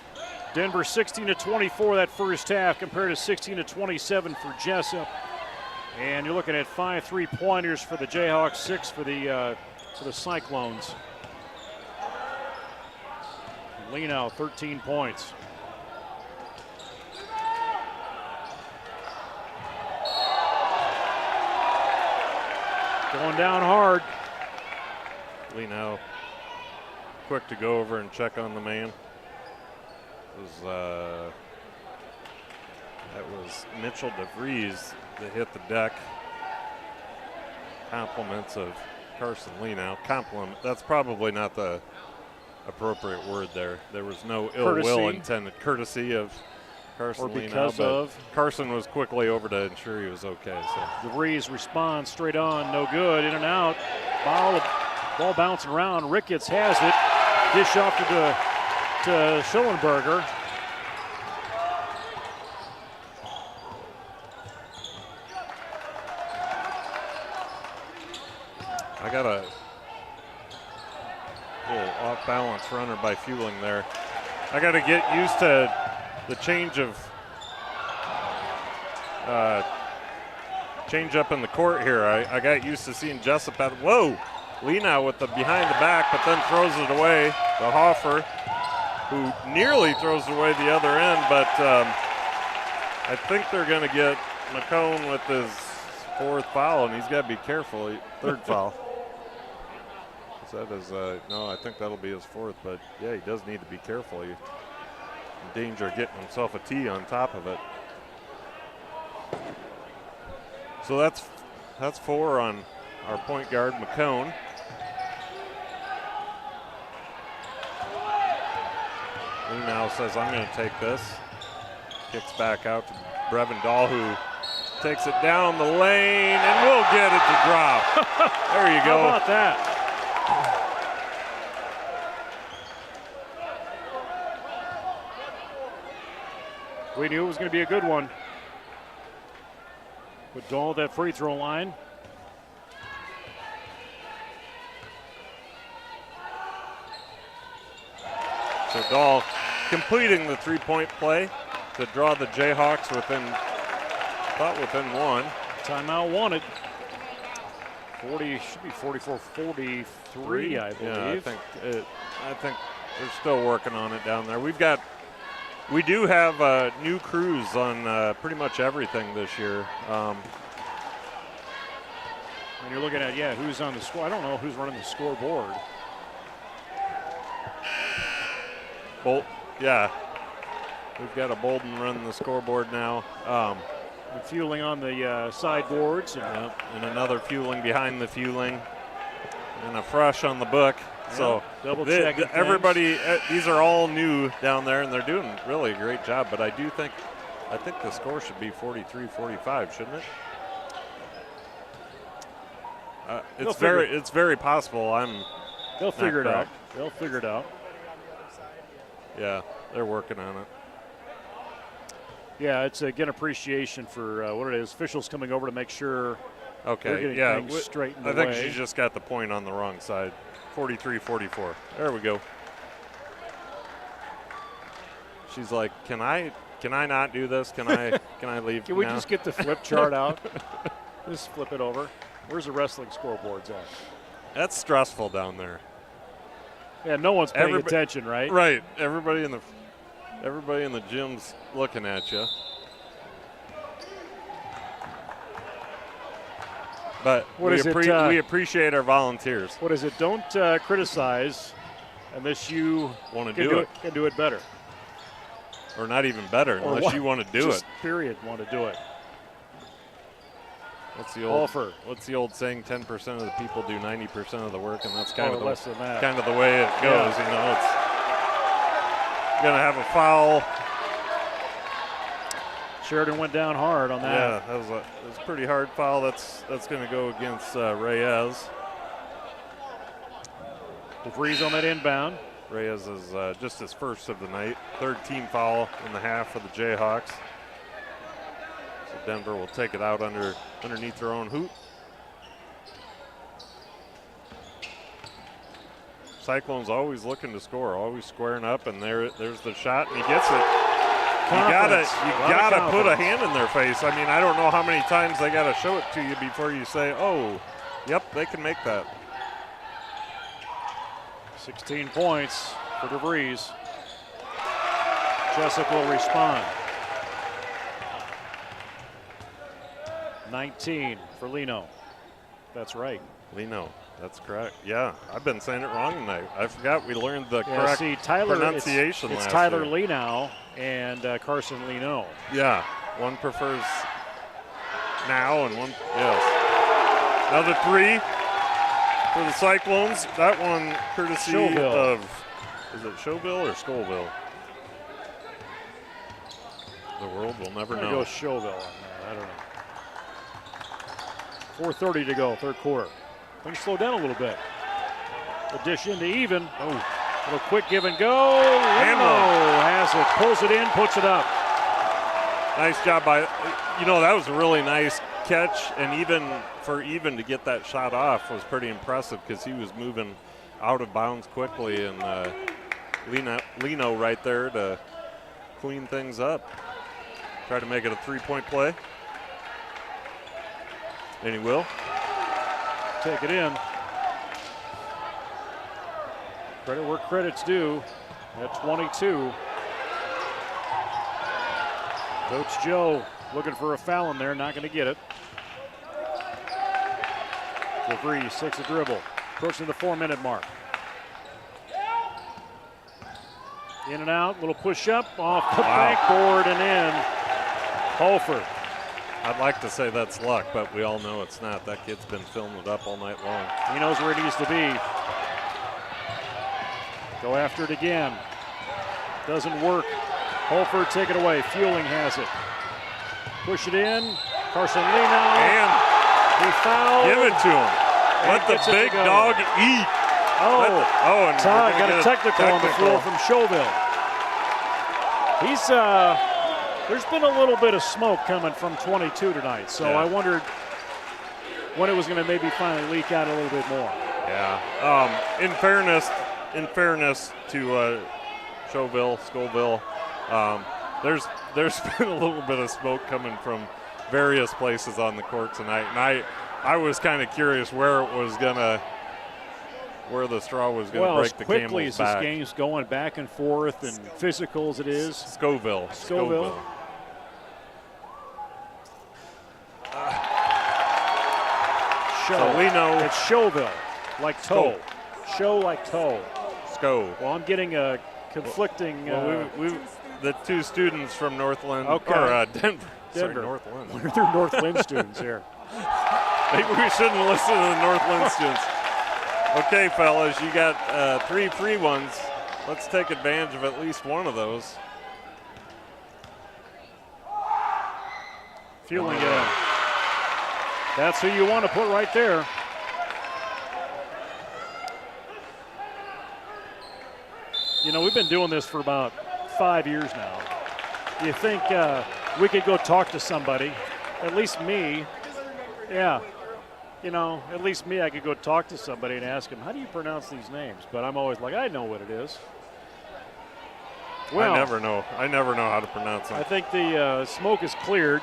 Denver 16-24 that first half compared to 16-27 for Jesup. And you're looking at 5 3-pointers for the Jayhawks, 6 for the Cyclones. Lee now 13 points. Going down hard. Lee now quick to go over and check on the man. That was Mitchell DeVries that hit the deck. Compliments of Carson Lee now. Compliment, that's probably not the appropriate word there. There was no ill will intended. Courtesy of Carson Lee now, but Carson was quickly over to ensure he was okay. So DeVries responds straight on, no good, in and out. Ball bouncing around. Ricketts has it. Dish off to Schellenberger. I got a little off-balance runner by Fueling there. I got to get used to the change up in the court here. I got used to seeing Jesup at, whoa, Lee now with the behind the back, but then throws it away to Hoffer, who nearly throws it away the other end, but I think they're going to get McCone with his 4th foul, and he's got to be careful. 3rd foul. That is, no, I think that'll be his 4th, but yeah, he does need to be careful. He's in danger of getting himself a tee on top of it. So that's 4 on our point guard, McCone. Lee now says, I'm going to take this. Kicks back out to Brevin Dahl, who takes it down the lane, and we'll get it to drop. There you go. How about that? We knew it was going to be a good one. But Dahl at that free throw line. So Dahl completing the 3-point play to draw the Jayhawks within 1. Timeout wanted. 40 should be 44-43, I believe. Yeah, I think they're still working on it down there. We do have new crews on pretty much everything this year. And you're looking at, who's on the score. I don't know who's running the scoreboard. We've got a Bolden running the scoreboard now. Fueling on the sideboards. And another Fueling behind the Fueling. And a Fresh on the book. So double check. Everybody, these are all new down there, and they're doing really a great job. But I do think I think the score should be 43-45, shouldn't it? It's very possible. They'll figure it out. out. They'll figure it out. Yeah, they're working on it. Yeah, it's again appreciation for what it is. Officials coming over to make sure. Okay, they're getting things straightened I think away. she just got the point on the wrong side. 43-44. There we go. She's like, can I not do this? Can I leave? Can we now? just get the flip chart out? Just flip it over. Where's the wrestling scoreboards at? That's stressful down there. Yeah, no one's paying attention, right? Right. Everybody in the gym's looking at you. But we appreciate our volunteers. What is it? Don't criticize unless you want to do it. Can do it better. Or not even better, unless you want to do it. Period. Want to do it. What's the old saying? 10% of the people do 90% of the work, and that's kind of the way it goes. Yeah. You know, it's gonna have a foul. Sheridan went down hard on that. Yeah, that was a pretty hard foul. That's going to go against Reyes. DeVries on that inbound. Reyes is just his first of the night. Third team foul in the half for the Jayhawks. So Denver will take it out underneath their own hoop. Cyclones always looking to score, always squaring up, and there's the shot, and he gets it. You gotta put a hand in their face. I mean, I don't know how many times they gotta show it to you before you say, oh, yep, they can make that. 16 points for DeVries. Jesup will respond. 19 for Lino. That's right. Lino, that's correct. Yeah, I've been saying it wrong tonight. I forgot we learned the correct pronunciation last It's Tyler year. Lino and Carson Lino. Yeah, one prefers now and one, yes. Another three for the Cyclones. That one courtesy of, is it Showville or Scoville? The world will never know. Go Showville on that. I don't know. 4:30 to go, third quarter. Things slow down a little bit. The dish into even. Oh, little quick give and go. Lino has it, pulls it in, puts it up. Nice job by, that was a really nice catch, and even to get that shot off was pretty impressive because he was moving out of bounds quickly, and Lino right there to clean things up. Try to make it a three-point play. And he will. Take it in. Credit where credit's due at 22. Coach Joe looking for a foul in there, not going to get it. DeVries takes a dribble, approaching the 4-minute mark. In and out, little push up, off the backboard and in. Holford. I'd like to say that's luck, but we all know it's not. That kid's been filming it up all night long. He knows where it needs to be. Go after it again. Doesn't work. Holford, take it away. Fueling has it. Push it in. Carson Lino. And he fouled. Give it to him. Let the big dog eat. And Todd got a technical on the floor from Showville. He's there's been a little bit of smoke coming from 22 tonight, so I wondered when it was going to maybe finally leak out a little bit more. Yeah. In fairness to Scoville, there's been a little bit of smoke coming from various places on the court tonight, and I was kind of curious where the straw was going to break the camel's back. Well, as quickly as this game's going back and forth and physical as it is. Scoville. Lino. It's Showville, like toe. Show like toe. Sco. Well, I'm getting a conflicting. The two students from Northland. Okay. Or Denver. Sorry, Denver. Northland. They're Northland students here. Maybe we shouldn't listen to the Northland students. Okay, fellas, you got 3 free ones. Let's take advantage of at least one of those. Fueling it in. That's who you want to put right there. You know, we've been doing this for about 5 years now. You think we could go talk to somebody, at least me. Yeah. You know, at least me, I could go talk to somebody and ask them, how do you pronounce these names? But I'm always like, I know what it is. Well, I never know how to pronounce them. I think the smoke is cleared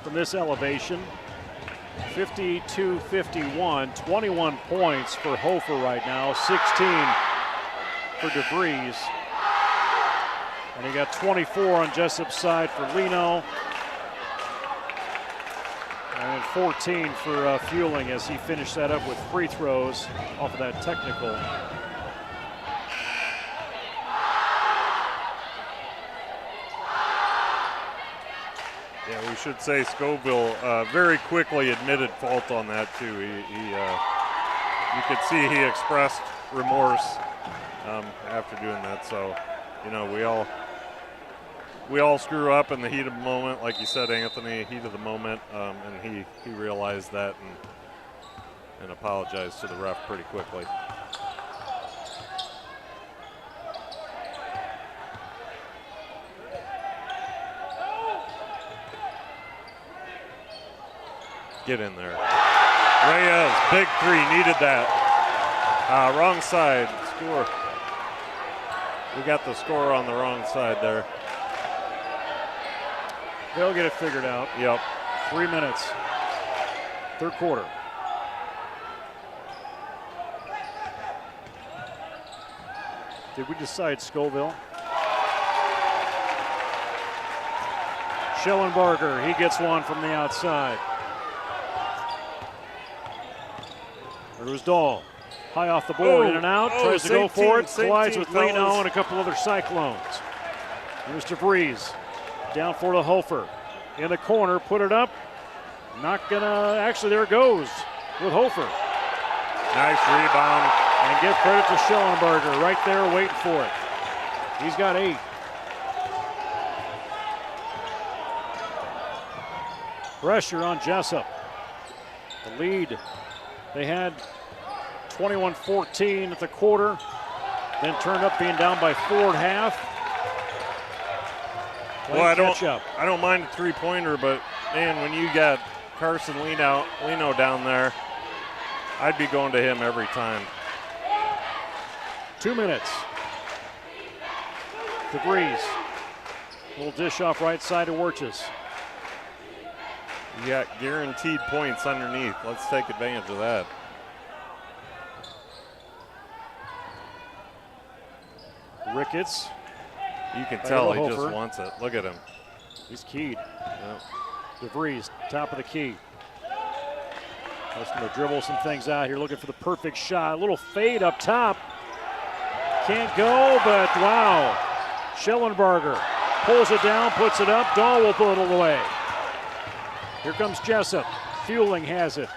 from this elevation. 52-51, 21 points for Hofer right now, 16 for DeVries. And he got 24 on Jesup's side for Lino. And 14 for Fueling as he finished that up with free throws off of that technical. Yeah, we should say Scoville very quickly admitted fault on that too. You could see he expressed remorse after doing that. So, you know, we all screw up in the heat of the moment, like you said, Anthony. Heat of the moment, and he realized that and apologized to the ref pretty quickly. Get in there. Reyes, big three, needed that. Wrong side, score. We got the score on the wrong side there. They'll get it figured out. Yep. 3 minutes. Third quarter. Did we decide Scoville? Schellenberger, he gets one from the outside. There was Dahl. High off the board, in and out. Tries to go for it. Collides with Lino and a couple other Cyclones. Here's DeVries. Down for the Hofer. In the corner, put it up. Not gonna, actually there it goes with Hofer. Nice rebound. And give credit to Schellenberger right there waiting for it. He's got 8. Pressure on Jesup. The lead, they had 21-14 at the quarter, then turned up being down by 4 at half. Well, I don't mind a three-pointer, but man, when you got Carson Lino down there, I'd be going to him every time. 2 minutes. DeVries. Little dish off right side to Wirtjes. You got guaranteed points underneath. Let's take advantage of that. Ricketts. You can tell he just wants it. Look at him. He's keyed. Yep. DeVries, top of the key. Just going to dribble some things out here, looking for the perfect shot. A little fade up top. Can't go, but wow. Schellenberger pulls it down, puts it up. Dahl will put it away. Here comes Jesup. Fueling has it.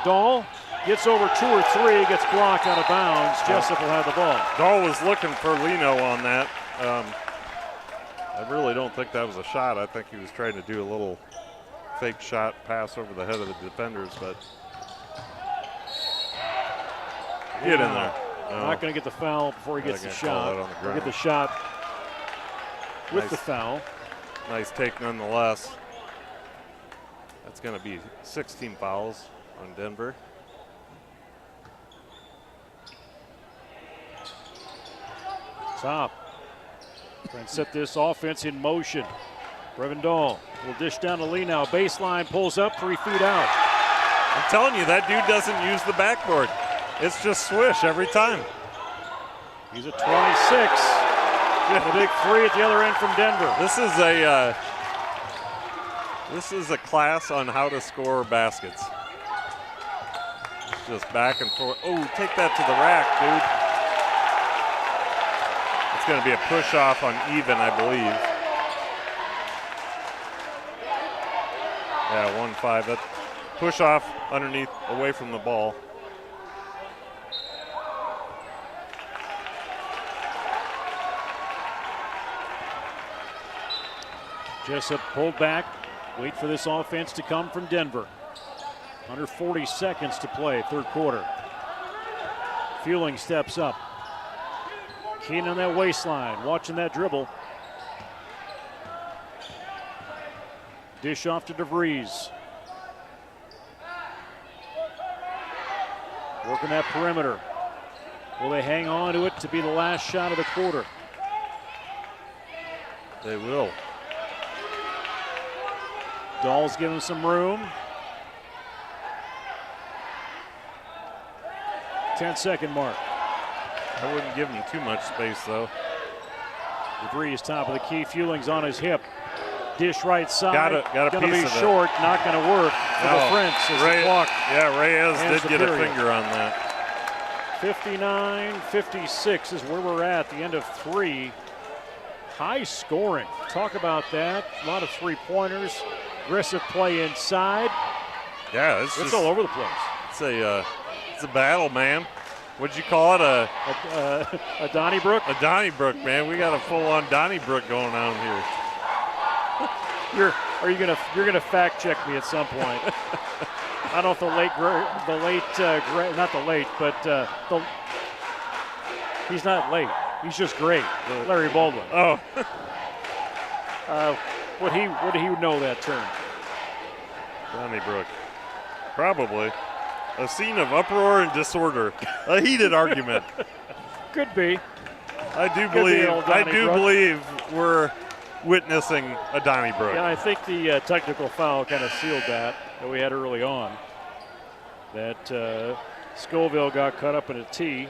Dahl gets over 2 or 3, gets blocked out of bounds. Jesup will have the ball. Dahl was looking for Lino on that. I really don't think that was a shot. I think he was trying to do a little fake shot pass over the head of the defenders, but get in there. No. Not going to get the foul before he gets the shot. He'll get the shot with the foul. Nice take nonetheless. That's going to be 16 fouls on Denver. Top. Trying to set this offense in motion. Brevin Dahl will dish down to Lee now. Baseline, pulls up, 3 feet out. I'm telling you, that dude doesn't use the backboard. It's just swish every time. He's at 26. The big 3 at the other end from Denver. This is a class on how to score baskets. It's just back and forth. Oh, take that to the rack, dude. It's going to be a push off on even, I believe. Yeah, 1-5. That push off underneath, away from the ball. Jesup pulled back. Wait for this offense to come from Denver. Under 40 seconds to play, third quarter. Fueling steps up. Keen on that waistline, watching that dribble. Dish off to DeVries. Working that perimeter. Will they hang on to it to be the last shot of the quarter? They will. Dahl's giving some room. 10-second mark. I wouldn't give him too much space, though. DeVries, top of the key. Fueling's on his hip. Dish right side. Got a gonna piece be of short. it. Not going to work for the Prince. As the clock Reyes ends did the get a period. finger on that. 59-56 is where we're at the end of 3. High scoring. Talk about that. A lot of three-pointers. Aggressive play inside. Yeah, It's all over the place. It's a battle, man. What'd you call it? A Donnybrook? A Donnybrook, man. We got a full-on Donnybrook going on here. You're gonna fact check me at some point. I don't know if he's not late. He's just great. Larry Baldwin. Oh. Would he know that term? Donnybrook. Probably. A scene of uproar and disorder. A heated argument. Could be. I do Could be believe we're witnessing a Donnybrook. Yeah, I think the technical foul kind of sealed that we had early on. That Scoville got cut up in a tee.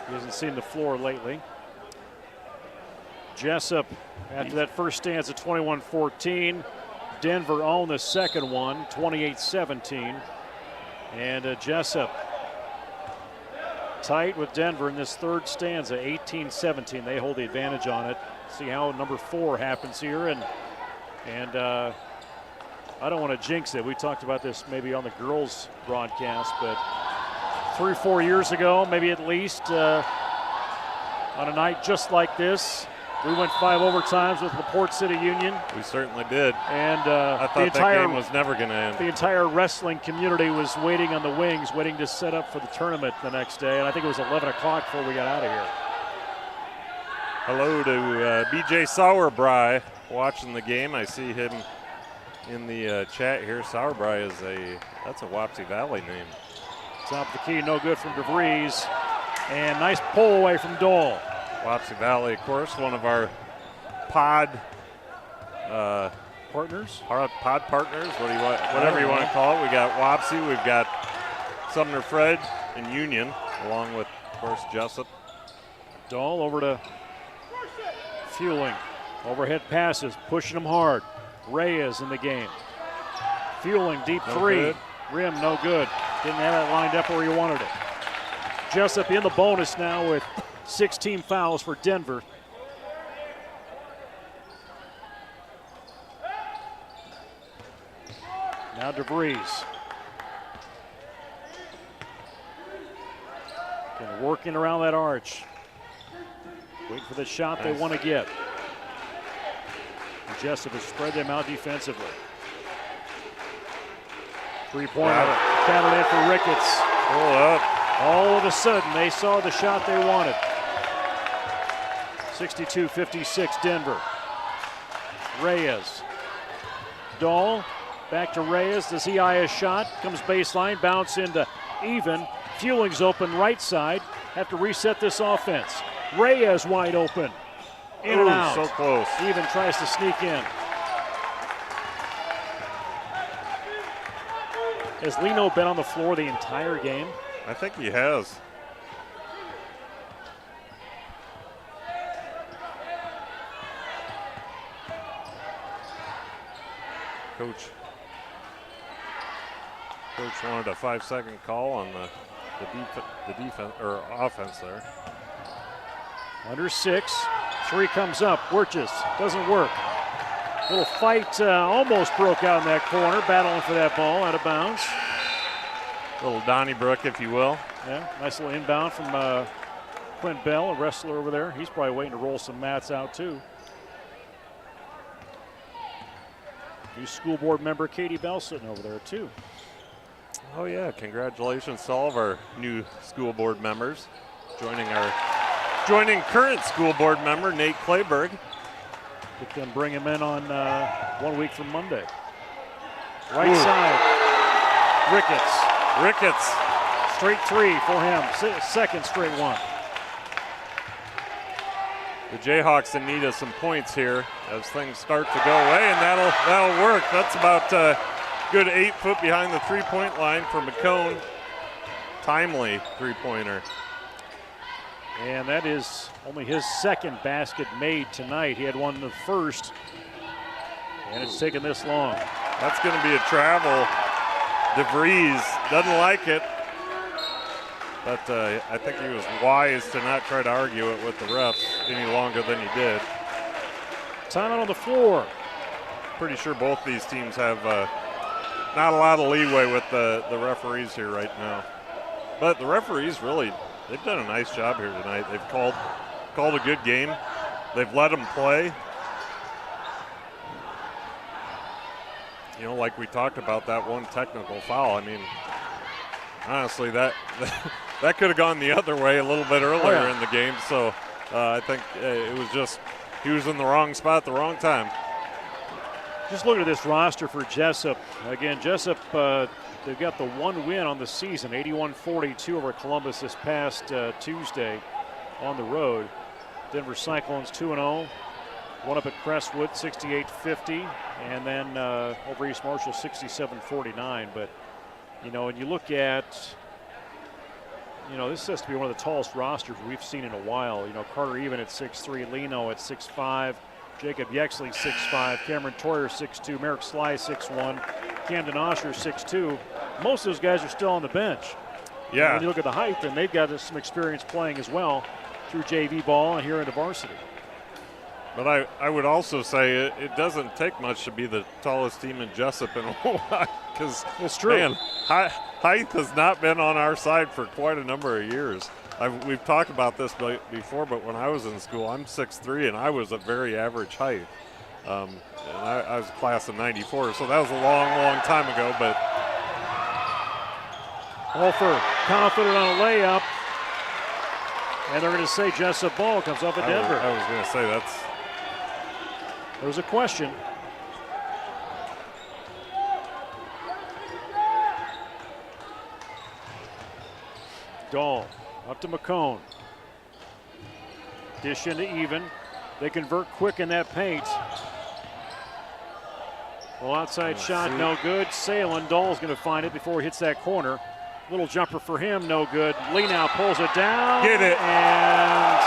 He hasn't seen the floor lately. Jesup, after that first stance at 21-14. Denver owned the second one, 28-17. And Jesup tight with Denver in this third stanza, 18-17. They hold the advantage on it. See how number 4 happens here. And I don't want to jinx it. We talked about this maybe on the girls' broadcast, but 3 or 4 years ago, maybe at least, on a night just like this, we went 5 overtimes with LaPorte City Union. We certainly did. And I thought that game was never going to end. The entire wrestling community was waiting on the wings, waiting to set up for the tournament the next day. And I think it was 11 o'clock before we got out of here. Hello to BJ Sauerbry watching the game. I see him in the chat here. Sauerbry that's a Wapsie Valley name. Top of the key, no good from DeVries. And nice pull away from Dahl. Wapsie Valley, of course, one of our pod partners. Pod partners, whatever you want to call it. We got Wapsie, we've got Sumner Fred and Union, along with, of course, Jesup. Dahl over to Fueling. Overhead passes, pushing them hard. Reyes in the game. Fueling, deep three. Good. Rim, no good. Didn't have that lined up where you wanted it. Jesup in the bonus now with 16 fouls for Denver. Now DeVries. Kind of working around that arch. Waiting for the shot they want to get. And Jesup has spread them out defensively. Three-pointer counted in for Ricketts. Pull up. All of a sudden, they saw the shot they wanted. 62-56 Denver. Reyes. Dahl back to Reyes. Does he eye a shot? Comes baseline, bounce into Even. Fueling's open right side. Have to reset this offense. Reyes wide open. In and out. So close. Even tries to sneak in. Has Lino been on the floor the entire game? I think he has. Coach wanted a 5-second call on the defense or offense there. Under 6, 3 comes up. Wirtjes doesn't work. Little fight almost broke out in that corner, battling for that ball out of bounds. Little Donnybrook, if you will. Yeah, nice little inbound from Clint Bell, a wrestler over there. He's probably waiting to roll some mats out too. New school board member Katie Bell sitting over there too. Oh yeah, congratulations to all of our new school board members. Joining current school board member Nate Clayberg. We can bring him in on 1 week from Monday. Right side, Ricketts. Straight 3 for him, second straight one. The Jayhawks in need of some points here as things start to go away, and that'll work. That's about a good 8 foot behind the 3-point line for McCone. Timely 3-pointer. And that is only his second basket made tonight. He had one in the first, and it's taken this long. That's going to be a travel. DeVries doesn't like it, but I think he was wise to not try to argue it with the refs any longer than he did. Timeout on the floor. Pretty sure both these teams have not a lot of leeway with the referees here right now. But the referees really, they've done a nice job here tonight. They've called a good game. They've let them play. You know, like we talked about that one technical foul. I mean, honestly, that could have gone the other way a little bit earlier in the game. So I think it was just he was in the wrong spot at the wrong time. Just look at this roster for Jesup. Again, Jesup, they've got the one win on the season, 81-42 over Columbus this past Tuesday on the road. Denver Cyclones 2-0. One up at Crestwood, 68-50, and then over East Marshall, 67-49. But, you know, and you look at, you know, this has to be one of the tallest rosters we've seen in a while. You know, Carter Even at 6'3", Leno at 6'5", Jacob Yexley 6'5", Cameron Toyer 6'2", Merrick Sly 6'1", Camden Osher 6'2". Most of those guys are still on the bench. Yeah. And when you look at the height, and they've got some experience playing as well through JV ball and here into varsity. But I would also say it doesn't take much to be the tallest team in Jesup in a while, because it's true. Man, height has not been on our side for quite a number of years. We've talked about this before, but when I was in school, I'm 6'3", and I was a very average height. And I was a class of '94, so that was a long, long time ago. But Alfer confident on a layup, and they're going to say Jesup ball comes up at Denver. I was going to say that's. There was a question. Dahl up to McCone. Dish into Even. They convert quick in that paint. Well, outside shot, no good. Salen, Dahl's going to find it before he hits that corner. Little jumper for him, no good. Lee now pulls it down. Get it. And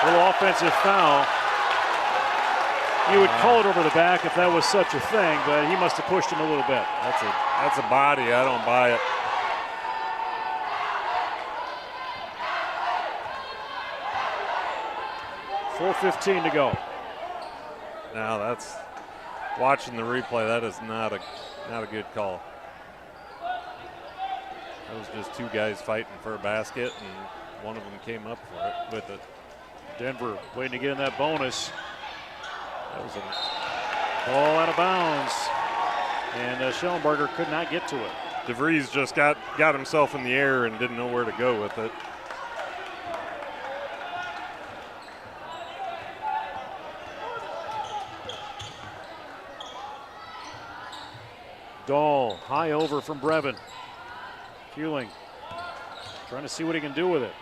a little offensive foul. You would call it over the back if that was such a thing, but he must have pushed him a little bit. That's a body. I don't buy it. .4:15 to go. Now that's watching the replay. That is not a good call. That was just two guys fighting for a basket, and one of them came up for it with it. Denver waiting to get in that bonus. That was a ball out of bounds, and Schellenberger could not get to it. DeVries just got himself in the air and didn't know where to go with it. Dahl, high over from Brevin. Fueling, trying to see what he can do with it.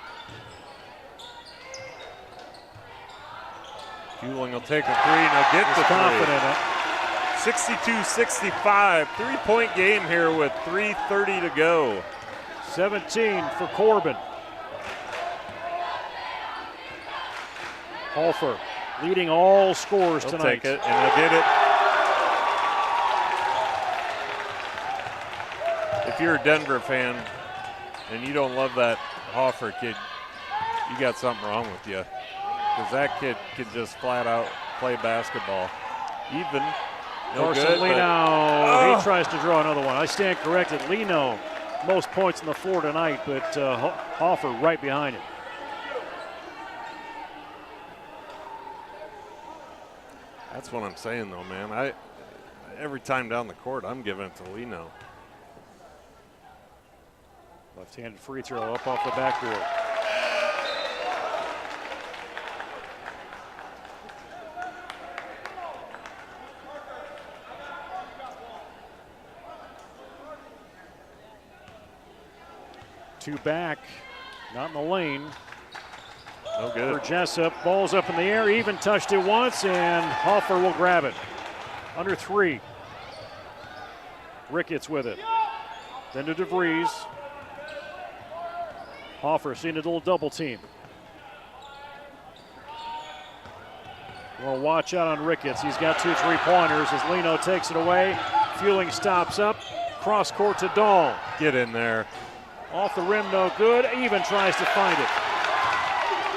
Fueling will take a three, and he'll get the confident. 62-65, 3-point game here with 3:30 to go. 17 for Corbin. Halfer leading all scorers He'll tonight. take it, and he'll get it. If you're a Denver fan and you don't love that Hoffer kid, you got something wrong with you. Because that kid can just flat out play basketball. Even, no good. Leno, he tries to draw another one. I stand corrected. Leno, most points in the floor tonight, but Hoffer right behind him. That's what I'm saying, though, man. Every time down the court, I'm giving it to Lino. Left-handed free throw up off the backboard. Two back, not in the lane. No good. For Jesup, ball's up in the air, even touched it once, and Hoffer will grab it. Under 3. Ricketts with it. Then to DeVries. Hoffer seeing a little double team. Well, watch out on Ricketts. He's got 2 3-pointers as Lino takes it away. Fueling stops up. Cross court to Dahl. Get in there. Off the rim, no good. Even tries to find it.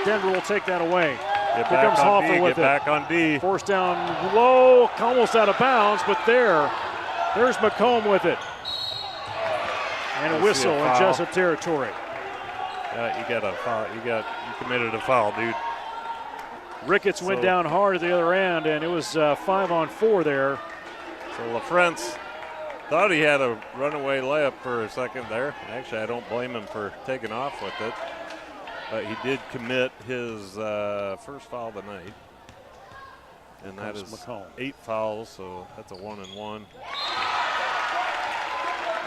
Denver will take that away. Get Here back comes on Hoffer D. with Get back on D. Forced down low, almost out of bounds, but there's McComb with it. And a whistle in Jesup territory. Yeah, you got a foul. You committed a foul, dude. Ricketts went down hard at the other end, and it was 5-on-4 there. So LaFrentz thought he had a runaway layup for a second there. Actually, I don't blame him for taking off with it. But he did commit his first foul of the night. And that is McComb. 8 fouls, so that's a 1-and-1.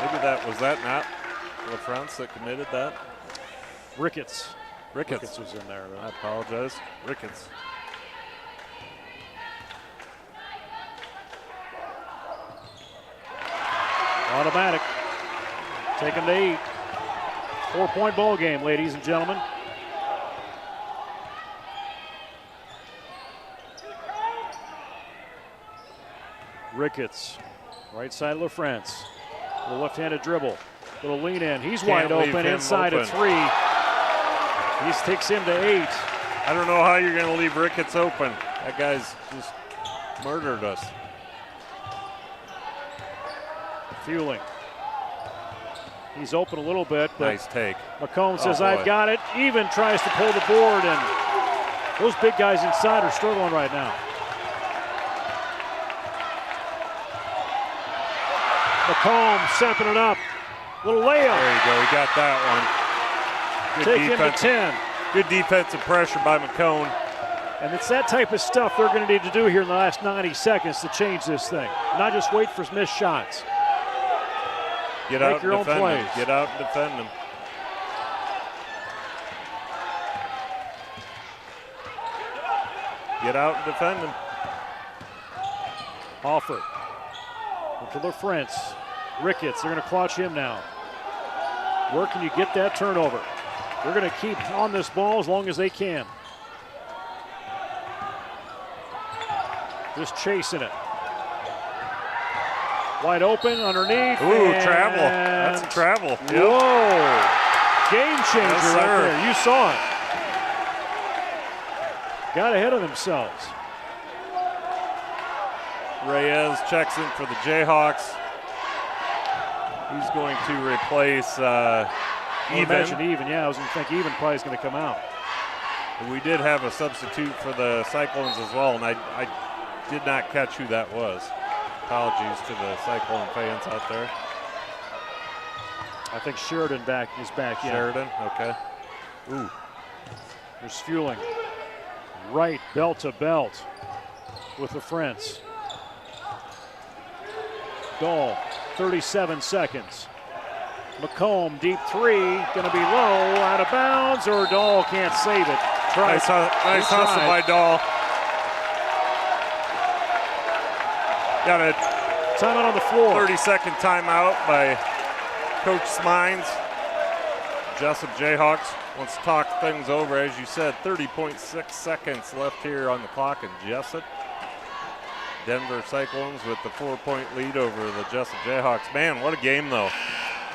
Maybe was that not LaFrentz that committed that? Ricketts. Ricketts was in there, though. I apologize. Ricketts. Automatic. Taken to 8. 4-point ball game, ladies and gentlemen. Ricketts, right side LaFrentz. The left-handed dribble. Little lean in. He's Can't wide leave open him inside open. of 3. He takes him to 8. I don't know how you're going to leave Ricketts open. That guy's just murdered us. Fueling. He's open a little bit, but Nice take. McComb says, boy. I've got it. Even tries to pull the board, and those big guys inside are struggling right now. McComb stepping it up. Little layup. There you go. He got that one. Take him to 10. Good defensive pressure by McComb. And it's that type of stuff they're going to need to do here in the last 90 seconds to change this thing. Not just wait for missed shots. Get Make out your and own defend plays. him. Get out and defend him. Get out and defend him. Hoffer. To LaFrentz. Ricketts, they're going to clutch him now. Where can you get that turnover? They're going to keep on this ball as long as they can. Just chasing it. Wide open underneath. Ooh, travel. That's a travel. Yep. Whoa. Game changer Yes, right sir. there. You saw it. Got ahead of themselves. Reyes checks in for the Jayhawks. He's going to replace Imagine even, yeah. I was going to think even probably is going to come out. We did have a substitute for the Cyclones as well, and I did not catch who that was. Apologies to the Cyclone fans out there. I think Sheridan is back. Yeah. Sheridan, okay. Ooh. There's Fueling. Right, belt to belt with LaFrentz. Dahl, 37 seconds. McComb, deep 3, gonna be low, out of bounds, or Dahl can't save it. Nice hustle by Dahl. Got a Timeout on the floor. 30-second timeout by Coach Smines. Jesup Jayhawks wants to talk things over. As you said, 30.6 seconds left here on the clock in Jesup. Denver Cyclones with the 4-point lead over the Jesup Jayhawks. Man, what a game, though.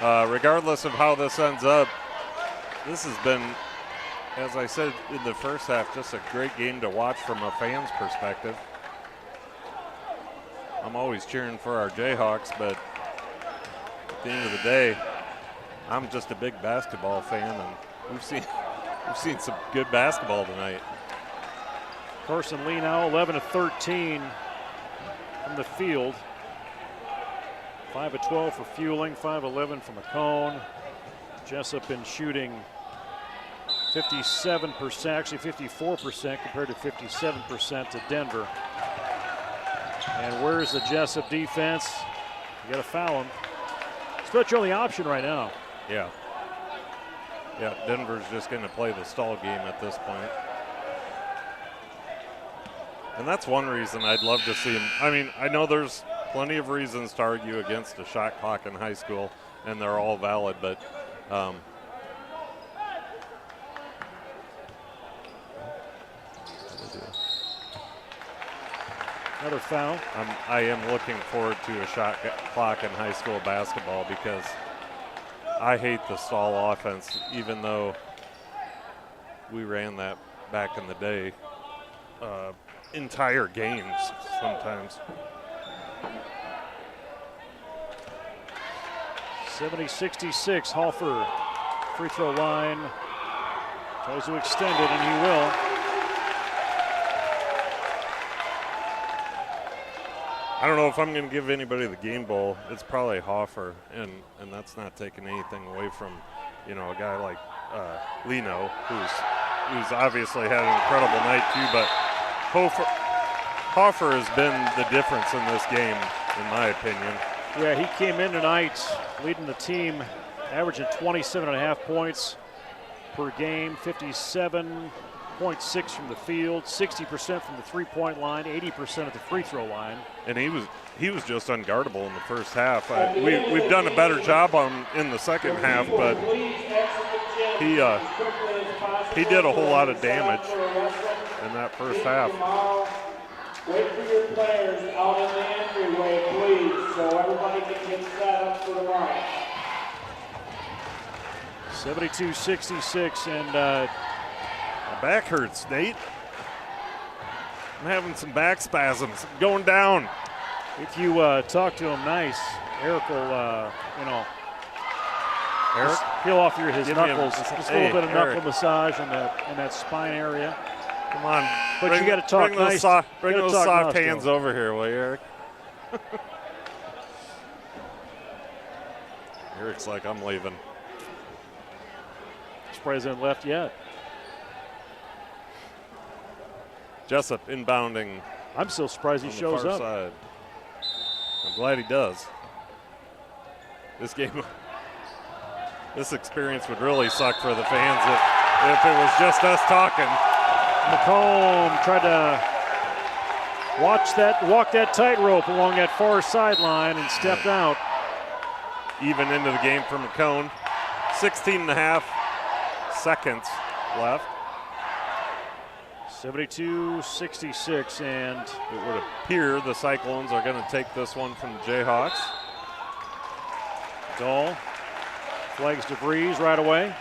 Regardless of how this ends up, this has been, as I said in the first half, just a great game to watch from a fan's perspective. I'm always cheering for our Jayhawks, but at the end of the day, I'm just a big basketball fan, and we've seen some good basketball tonight. Carson Lee now 11 of 13 from the field. 5 of 12 for Fueling, 5 of 11 from McCone. Jesup been shooting 57%, actually 54% compared to 57% to Denver. And where's the Jesup defense? You got to foul him. Stretch only option right now. Yeah. Yeah, Denver's just going to play the stall game at this point. And that's one reason I'd love to see him. I mean, I know there's plenty of reasons to argue against a shot clock in high school, and they're all valid, but another foul. I am looking forward to a shot clock in high school basketball because I hate the stall offense, even though we ran that back in the day. Entire games sometimes. 70-66, Hoffer, free throw line. Tries to extend it, and he will. I don't know if I'm going to give anybody the game ball. It's probably Hoffer, and that's not taking anything away from, you know, a guy like Lino, who's obviously had an incredible night too. But Hoffer has been the difference in this game, in my opinion. Yeah, he came in tonight leading the team, averaging 27.5 points per game, 57.6 from the field, 60% from the three-point line, 80% at the free throw line. And he was just unguardable in the first half. We've done a better job on him in the second half, but he did a whole lot of damage in that first half. Wait for your players out in the entryway, please, so everybody can get set up for tomorrow. 72-66, and My back hurts, Nate. I'm having some back spasms. I'm going down. if you talk to him nice, Eric will, Eric? peel off his Give me knuckles. Just a little bit of knuckle massage in that spine area. Come on. But you got to talk nice. Bring those soft hands over here, will you, Eric? Eric's like, I'm leaving. Sprays hasn't left yet. Jesup inbounding. I'm still surprised he shows up. Side. I'm glad he does. This game, this experience would really suck for the fans if it was just us talking. McComb tried to walk that tightrope along that far sideline and stepped out. Even into the game for McCone. 16.5 seconds left. 72-66, and it would appear the Cyclones are going to take this one from the Jayhawks. Dahl flags DeVries right away.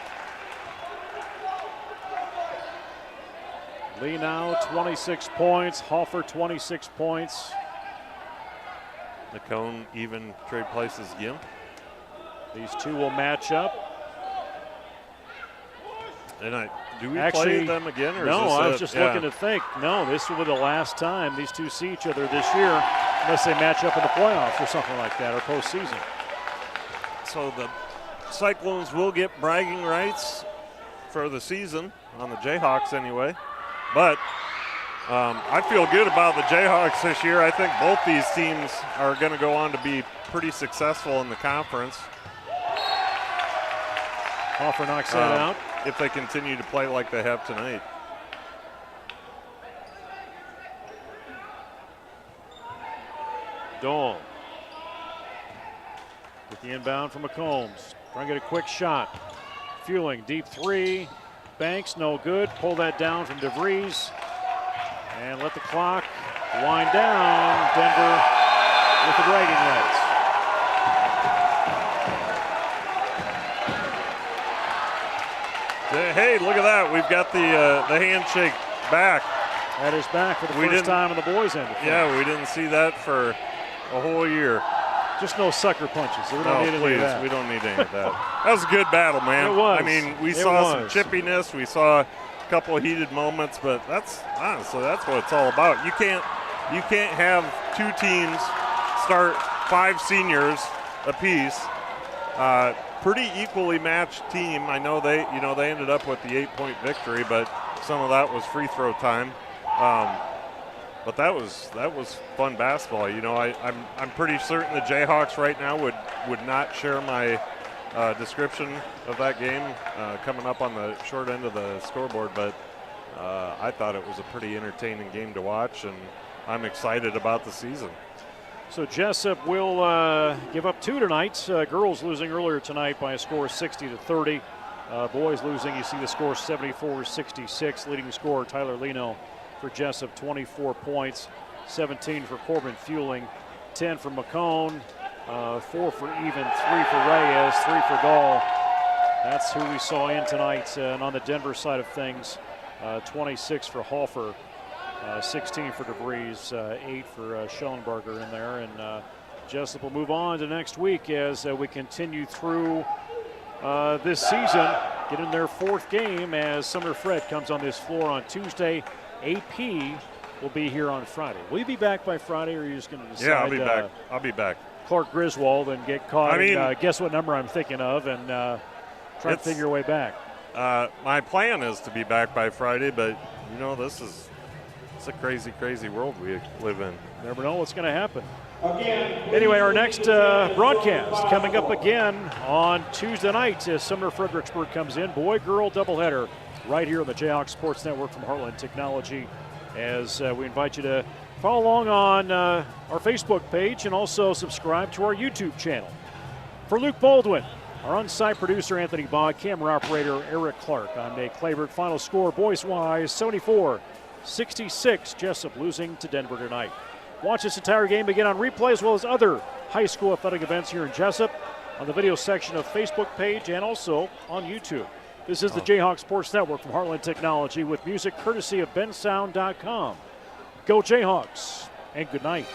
Lee now 26 points, Hoffer 26 points. McCone even trade places again. These two will match up. And do we play them again? Or no, is this I was just looking to think. No, this will be the last time these two see each other this year, unless they match up in the playoffs or something like that, or postseason. So the Cyclones will get bragging rights for the season on the Jayhawks anyway. But I feel good about the Jayhawks this year. I think both these teams are going to go on to be pretty successful in the conference. Hoffer knocks that out. If they continue to play like they have tonight. Dahl with the inbound from McCombs. Trying to get a quick shot. Fueling, deep three. Banks, no good. Pull that down from DeVries. And let the clock wind down. Denver with the bragging rights. Hey, look at that. We've got the handshake back. That is back for the first time on the boys' end. Yeah, we didn't see that for a whole year. Just no sucker punches. We don't need any of that. We don't need any of that. That was a good battle, man. It was. I mean, we saw some chippiness. We saw couple of heated moments, but that's honestly that's what it's all about. You can't have two teams start 5 seniors apiece. Pretty equally matched team. I know they ended up with the 8-point victory, but some of that was free throw time. But that was fun basketball. I'm pretty certain the Jayhawks right now would not share my description of that game coming up on the short end of the scoreboard, but I thought it was a pretty entertaining game to watch, and I'm excited about the season. So Jesup will give up 2 tonight. Girls losing earlier tonight by a score of 60-30. Boys losing, you see the score 74-66. Leading scorer Tyler Leno for Jesup, 24 points, 17 for Corbin Fueling, 10 for McCone, 4 for Even, 3 for Reyes, 3 for Gall. That's who we saw in tonight. And on the Denver side of things, 26 for Hofer, 16 for DeVries, 8 for Schellenberger in there. And Jesup will move on to next week as we continue through this season, get in their 4th game as Sumner Fred comes on this floor on Tuesday. AP will be here on Friday. Will you be back by Friday, or are you just going to decide? Yeah, I'll be back. I'll be back. Clark Griswold and get caught and guess what number I'm thinking of and try to figure your way back. My plan is to be back by Friday, but it's a crazy, crazy world we live in. Never know what's going to happen. Anyway, our next broadcast coming up again on Tuesday night as Sumner Fredericksburg comes in. Boy-girl doubleheader right here on the Jayhawk Sports Network from Heartland Technology, as we invite you to follow along on our Facebook page and also subscribe to our YouTube channel. For Luke Baldwin, our on-site producer Anthony Bogg, camera operator Eric Clark, I'm Nate Clavert. Final score, boys-wise, 74-66. Jesup losing to Denver tonight. Watch this entire game again on replay as well as other high school athletic events here in Jesup on the video section of Facebook page and also on YouTube. This is the Jayhawk Sports Network from Heartland Technology with music courtesy of bensound.com. Go Jayhawks and good night.